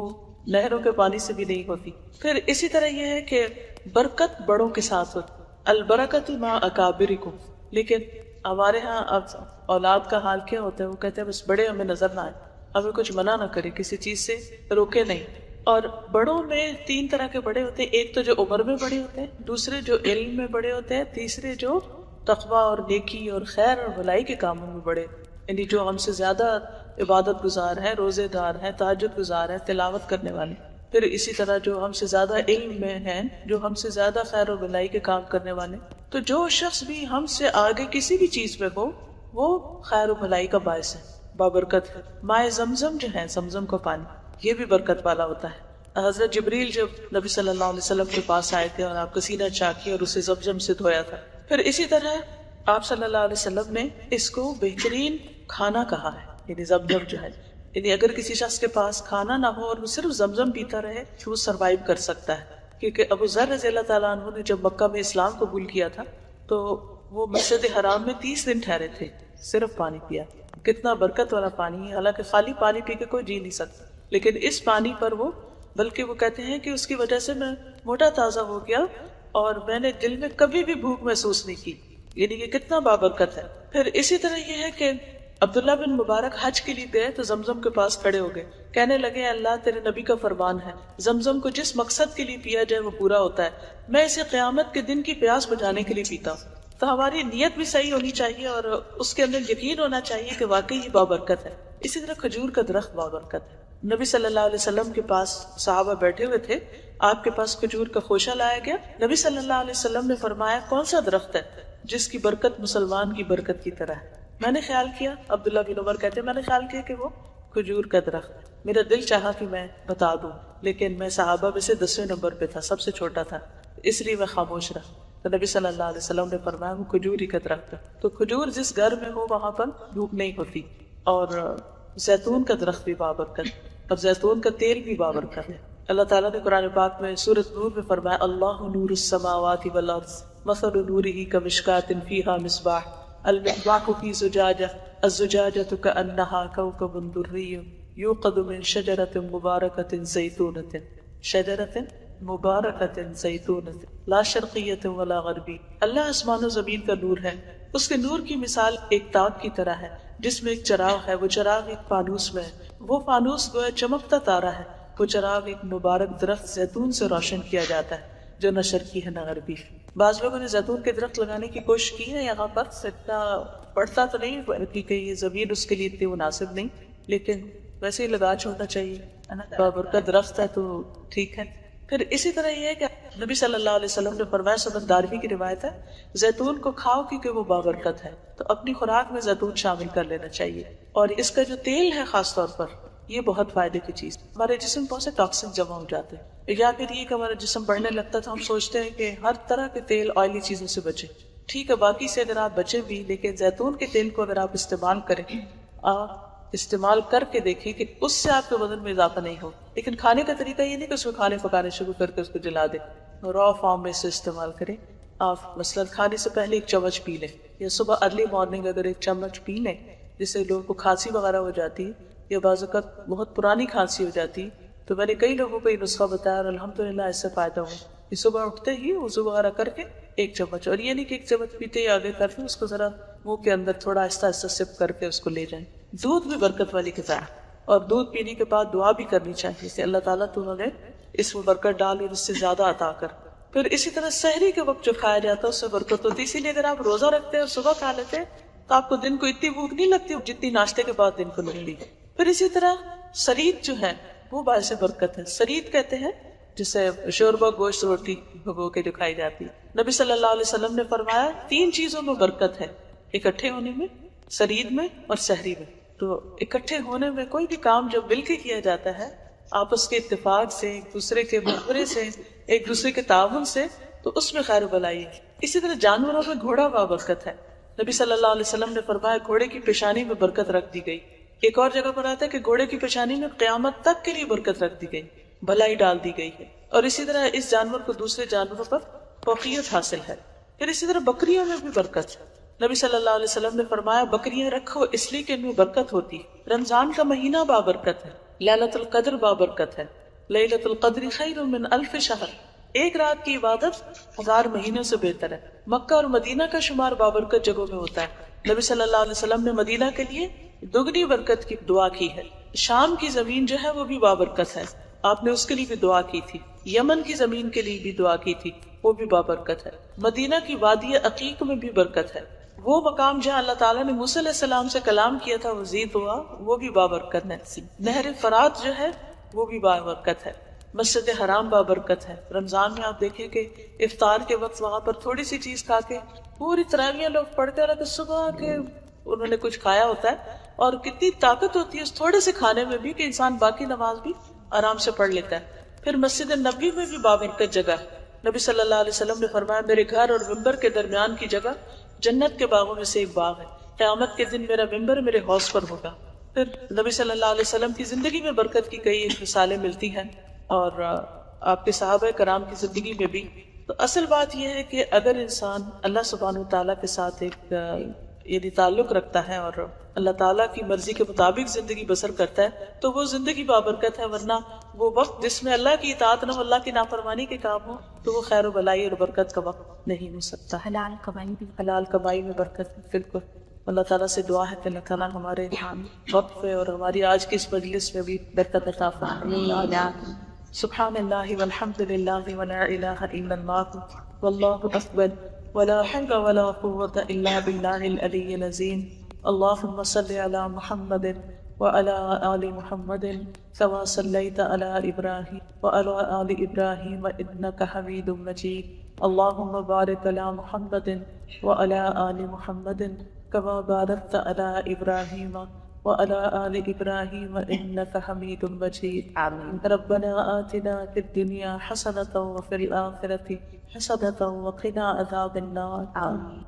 نہروں کے پانی سے بھی نہیں ہوتی. پھر اسی طرح یہ ہے کہ برکت بڑوں کے ساتھ ہوتی. البرکت مع اکابرکم. لیکن ہمارے ہاں اب اولاد کا حال کیا ہوتا ہے، وہ کہتے ہیں بس بڑے ہمیں نظر نہ آئے، ہمیں کچھ منع نہ کرے، کسی چیز سے روکے نہیں. اور بڑوں میں 3 طرح کے بڑے ہوتے ہیں. ایک تو جو عمر میں بڑے ہوتے ہیں، دوسرے جو علم میں بڑے ہوتے ہیں، تیسرے جو تقویٰ اور نیکی اور خیر اور بھلائی کے کاموں میں بڑے، یعنی جو ہم سے زیادہ عبادت گزار ہیں، روزے دار ہیں، تہجد گزار ہیں، تلاوت کرنے والے. پھر اسی طرح جو ہم سے زیادہ علم میں ہیں، جو ہم سے زیادہ خیر و بھلائی کے کام کرنے والے. تو جو شخص بھی ہم سے آگے کسی بھی چیز میں ہو وہ خیر و بھلائی کا باعث ہے، بابرکت ہے. مائے زمزم جو ہے، زمزم کا پانی، یہ بھی برکت والا ہوتا ہے. حضرت جبریل جب نبی صلی اللہ علیہ وسلم کے پاس آئے تھے اور آپ کا سینہ چاکی اور اسے زمزم سے دھویا تھا. پھر اسی طرح آپ صلی اللہ علیہ وسلم نے اس کو بہترین کھانا کہا ہے، یعنی زمزم جو ہے. یعنی اگر کسی شخص کے پاس کھانا نہ ہو اور وہ صرف زمزم پیتا رہے تو وہ سروائیو کر سکتا ہے. کیونکہ ابو ذر رضی اللہ تعالیٰ عنہ نے جب مکہ میں اسلام قبول کیا تھا تو وہ مسجد حرام میں 30 دن ٹھہرے تھے، صرف پانی پیا. کتنا برکت والا پانی ہے. حالانکہ خالی پانی پی کے کوئی جی نہیں سکتا، لیکن اس پانی پر وہ، بلکہ وہ کہتے ہیں کہ اس کی وجہ سے میں موٹا تازہ ہو گیا اور میں نے دل میں کبھی بھی بھوک محسوس نہیں کی. یعنی کہ کتنا بابرکت ہے. پھر اسی طرح یہ ہے کہ عبداللہ بن مبارک حج کے لیے گئے تو زمزم کے پاس کھڑے ہو گئے، کہنے لگے اللہ تیرے نبی کا فرمان ہے زمزم کو جس مقصد کے لیے پیا جائے وہ پورا ہوتا ہے، میں اسے قیامت کے دن کی پیاس بجھانے کے لیے پیتا ہوں. تو ہماری نیت بھی صحیح ہونی چاہیے اور اس کے اندر یقین ہونا چاہیے کہ واقعی یہ بابرکت ہے. اسی طرح کھجور کا درخت بابرکت ہے. نبی صلی اللہ علیہ وسلم کے پاس صحابہ بیٹھے ہوئے تھے، آپ کے پاس کھجور کا خوشہ لایا گیا. نبی صلی اللہ علیہ وسلم نے فرمایا کون سا درخت ہے جس کی برکت مسلمان کی برکت کی طرح ہے؟ میں نے خیال کیا، عبداللہ بن عمر کہتے ہیں میں نے خیال کیا کہ وہ کھجور کا درخت. میرا دل چاہا کہ میں بتا دوں، لیکن میں صحابہ میں سے 10ویں نمبر پہ تھا، سب سے چھوٹا تھا، اس لیے میں خاموش رہا. تو نبی صلی اللہ علیہ وسلم نے فرمایا وہ کھجور ہی کا درخت ہے. تو کھجور جس گھر میں ہو وہاں پر بھوک نہیں ہوتی. اور زیتون کا درخت بھی بابرکت اور زیتون کا تیل بھی بابرکت ہے. اللہ تعالیٰ نے قرآن پاک میں سورۃ نور میں فرمایا اللہ نور السماوات والارض مثل نورہ کمشکاۃ فیہا مصباح المصباح فی زجاجہ الزجاجۃ کأنہا کوکب دری یوقد من شجرۃ مبارکۃ زیتونۃ شجرۃ مبارکۃ زیتونۃ لا شرقیۃ ولا غربی. اللہ آسمان و زمین کا نور ہے، اس کے نور کی مثال ایک تاک کی طرح ہے جس میں ایک چراغ ہے، وہ چراغ ایک فانوس میں ہے، وہ فانوس گویا چمکتا تارا ہے، وہ چراغ ایک مبارک درخت زیتون سے روشن کیا جاتا ہے جو نہ شرقی ہے نہ غربی. بعض لوگوں نے زیتون کے درخت لگانے کی کوشش کی ہے یہاں پر، اتنا پڑتا تو نہیں کیونکہ یہ زمین اس کے لیے اتنی مناسب نہیں، لیکن ویسے ہی لگا چھوڑنا چاہیے، بابرکت درخت ہے تو ٹھیک ہے. پھر اسی طرح یہ ہے کہ نبی صلی اللہ علیہ وسلم نے فرمایا، سنن دارمی کی روایت ہے، زیتون کو کھاؤ کیونکہ وہ بابرکت ہے. تو اپنی خوراک میں زیتون شامل کر لینا چاہیے. اور اس کا جو تیل ہے خاص طور پر یہ بہت فائدے کی چیز. ہمارے جسم بہت سے ٹاکسن جمع ہو جاتے ہیں، یا پھر یہ کہ ہمارا جسم بڑھنے لگتا ہے تو ہم سوچتے ہیں کہ ہر طرح کے تیل آئلی چیزوں سے بچیں. ٹھیک ہے، باقی سے اگر آپ بچیں بھی، لیکن زیتون کے تیل کو اگر آپ استعمال کریں، آپ استعمال کر کے دیکھیں کہ اس سے آپ کے وزن میں اضافہ نہیں ہو. لیکن کھانے کا طریقہ یہ نہیں کہ اس کو کھانے پکانے شروع کر کے اس کو جلا دیں، را فارم میں اسے استعمال کریں. آپ مثلاً کھانے سے پہلے 1 چمچ پی لیں، یا صبح ارلی مارننگ اگر 1 چمچ پی لیں، جس سے لوگوں کو کھانسی وغیرہ ہو جاتی ہے یا بعض اوقات بہت پرانی کھانسی ہو جاتی ہے. تو میں نے کئی لوگوں کو یہ نسخہ بتایا اور الحمدللہ اس سے فائدہ ہوا. یہ صبح اٹھتے ہی وضو وغیرہ کر کے 1 چمچ، اور یہ نہیں کہ 1 چمچ پیتے ہی آگے کرتے، اس کو ذرا منہ کے اندر تھوڑا آہستہ آہستہ سپ کر کے اس کو لے جائیں. دودھ بھی برکت والی غذا ہے، اور دودھ پینے کے بعد دعا بھی کرنی چاہیے کہ اللہ تعالیٰ تو ہمیں اس میں برکت ڈال اور اس سے زیادہ عطا کر۔ پھر اسی طرح سحری کے وقت جو کھایا جاتا ہے اس سے برکت ہوتی ہے، اسی لیے اگر آپ روزہ رکھتے ہیں اور صبح کھا لیتے ہیں تو آپ کو دن کو اتنی بھوک نہیں لگتی جتنی ناشتے کے بعد دن کو لگتی۔ پھر اسی طرح سرید جو ہے وہ باعث برکت ہے۔ سرید کہتے ہیں جسے شوربہ گوشت روٹی بھگو کے جو کھائی جاتی ہے۔ نبی صلی اللہ علیہ وسلم نے فرمایا 3 چیزوں میں برکت ہے، اکٹھے ہونے میں، سرید میں اور سحری میں۔ تو اکٹھے ہونے میں کوئی بھی کام جب مل کے کیا جاتا ہے آپس کے اتفاق سے، ایک دوسرے کے مشورے سے، ایک دوسرے کے تعاون سے، تو اس میں خیر و بھلائی ہے۔ اسی طرح جانوروں میں گھوڑا بابرکت ہے۔ نبی صلی اللہ علیہ وسلم نے فرمایا گھوڑے کی پیشانی میں برکت رکھ دی گئی۔ ایک اور جگہ پر آتا ہے کہ گھوڑے کی پیشانی میں قیامت تک کے لیے برکت رکھ دی گئی، بھلائی ڈال دی گئی ہے۔ اور اسی طرح اس جانور کو دوسرے جانوروں پر فوقیت حاصل ہے۔ پھر اسی طرح بکریوں میں بھی برکت ہے۔ نبی صلی اللہ علیہ وسلم نے فرمایا بکریاں رکھو اس لیے کہ ان میں برکت ہوتی ہے۔ رمضان کا مہینہ بابرکت ہے، لیلۃ القدر بابرکت ہے، لیلۃ القدر خیر من 1000 شہر، ایک رات کی عبادت 1000 مہینوں سے بہتر ہے۔ مکہ اور مدینہ کا شمار بابرکت جگہوں میں ہوتا ہے۔ نبی صلی اللہ علیہ وسلم نے مدینہ کے لیے دگنی برکت کی دعا کی ہے۔ شام کی زمین جو ہے وہ بھی بابرکت ہے، آپ نے اس کے لیے بھی دعا کی تھی۔ یمن کی زمین کے لیے بھی دعا کی تھی، وہ بھی بابرکت ہے۔ مدینہ کی وادی عقیق میں بھی برکت ہے، وہ مقام جہاں اللہ تعالیٰ نے موسیٰ علیہ السلام سے کلام کیا تھا، وزید ہوا، وہ بھی بابرکت ہے۔ نہر فرات جو ہے وہ بھی بابرکت ہے۔ مسجد حرام بابرکت ہے۔ رمضان میں آپ دیکھیں کہ افطار کے وقت وہاں پر تھوڑی سی چیز کھا کے پوری تراویح لوگ پڑھتے رہتے، صبح کے انہوں نے کچھ کھایا ہوتا ہے، اور کتنی طاقت ہوتی ہے اس تھوڑے سے کھانے میں بھی کہ انسان باقی نماز بھی آرام سے پڑھ لیتا ہے۔ پھر مسجد نبوی میں بھی بابرکت جگہ ہے۔ نبی صلی اللہ علیہ وسلم نے فرمایا میرے گھر اور ممبر کے درمیان کی جگہ جنت کے باغوں میں سے ایک باغ ہے، قیامت کے دن میرا ممبر میرے حوض پر ہوگا۔ پھر نبی صلی اللہ علیہ وسلم کی زندگی میں برکت کی کئی مثالیں ملتی ہیں، اور آپ کے صحابہ کرام کی زندگی میں بھی۔ تو اصل بات یہ ہے کہ اگر انسان اللہ سبحانہ وتعالیٰ کے ساتھ ایک یعنی تعلق رکھتا ہے اور اللہ تعالیٰ کی مرضی کے مطابق زندگی بسر کرتا ہے تو وہ زندگی بابرکت ہے، ورنہ وہ وقت جس میں اللہ کی اطاعت نہ ہو، اللہ کی نافرمانی کے کام ہو، تو وہ خیر و بلائی اور برکت کا وقت نہیں ہو سکتا۔ حلال کمائی بھی حلال کمائی میں برکت، بالکل۔ اللہ تعالیٰ سے دعا ہے کہ اللہ تعالیٰ ہمارے وقت پہ اور ہماری آج کی اس مجلس میں بھی برکت عطا فرمائے۔ سبحان اللہ والحمد للہ ولا الہ الا اللہ واللہ اکبر ولا حول ولا قوة الا باللہ العلی العظیم۔ اللہم صل علی محمد وعلى آل محمد كما صليت على إبراهيم وعلى آل إبراهيم إنك حميد مجيد۔ اللهم بارك على محمد وعلى آل محمد كما باركت على إبراهيم وعلى آل إبراهيم إنك حميد مجيد۔ آمين۔ ربنا آتنا في الدنيا حسنة وفي الآخرة حسنة وقنا عذاب النار۔ آمين۔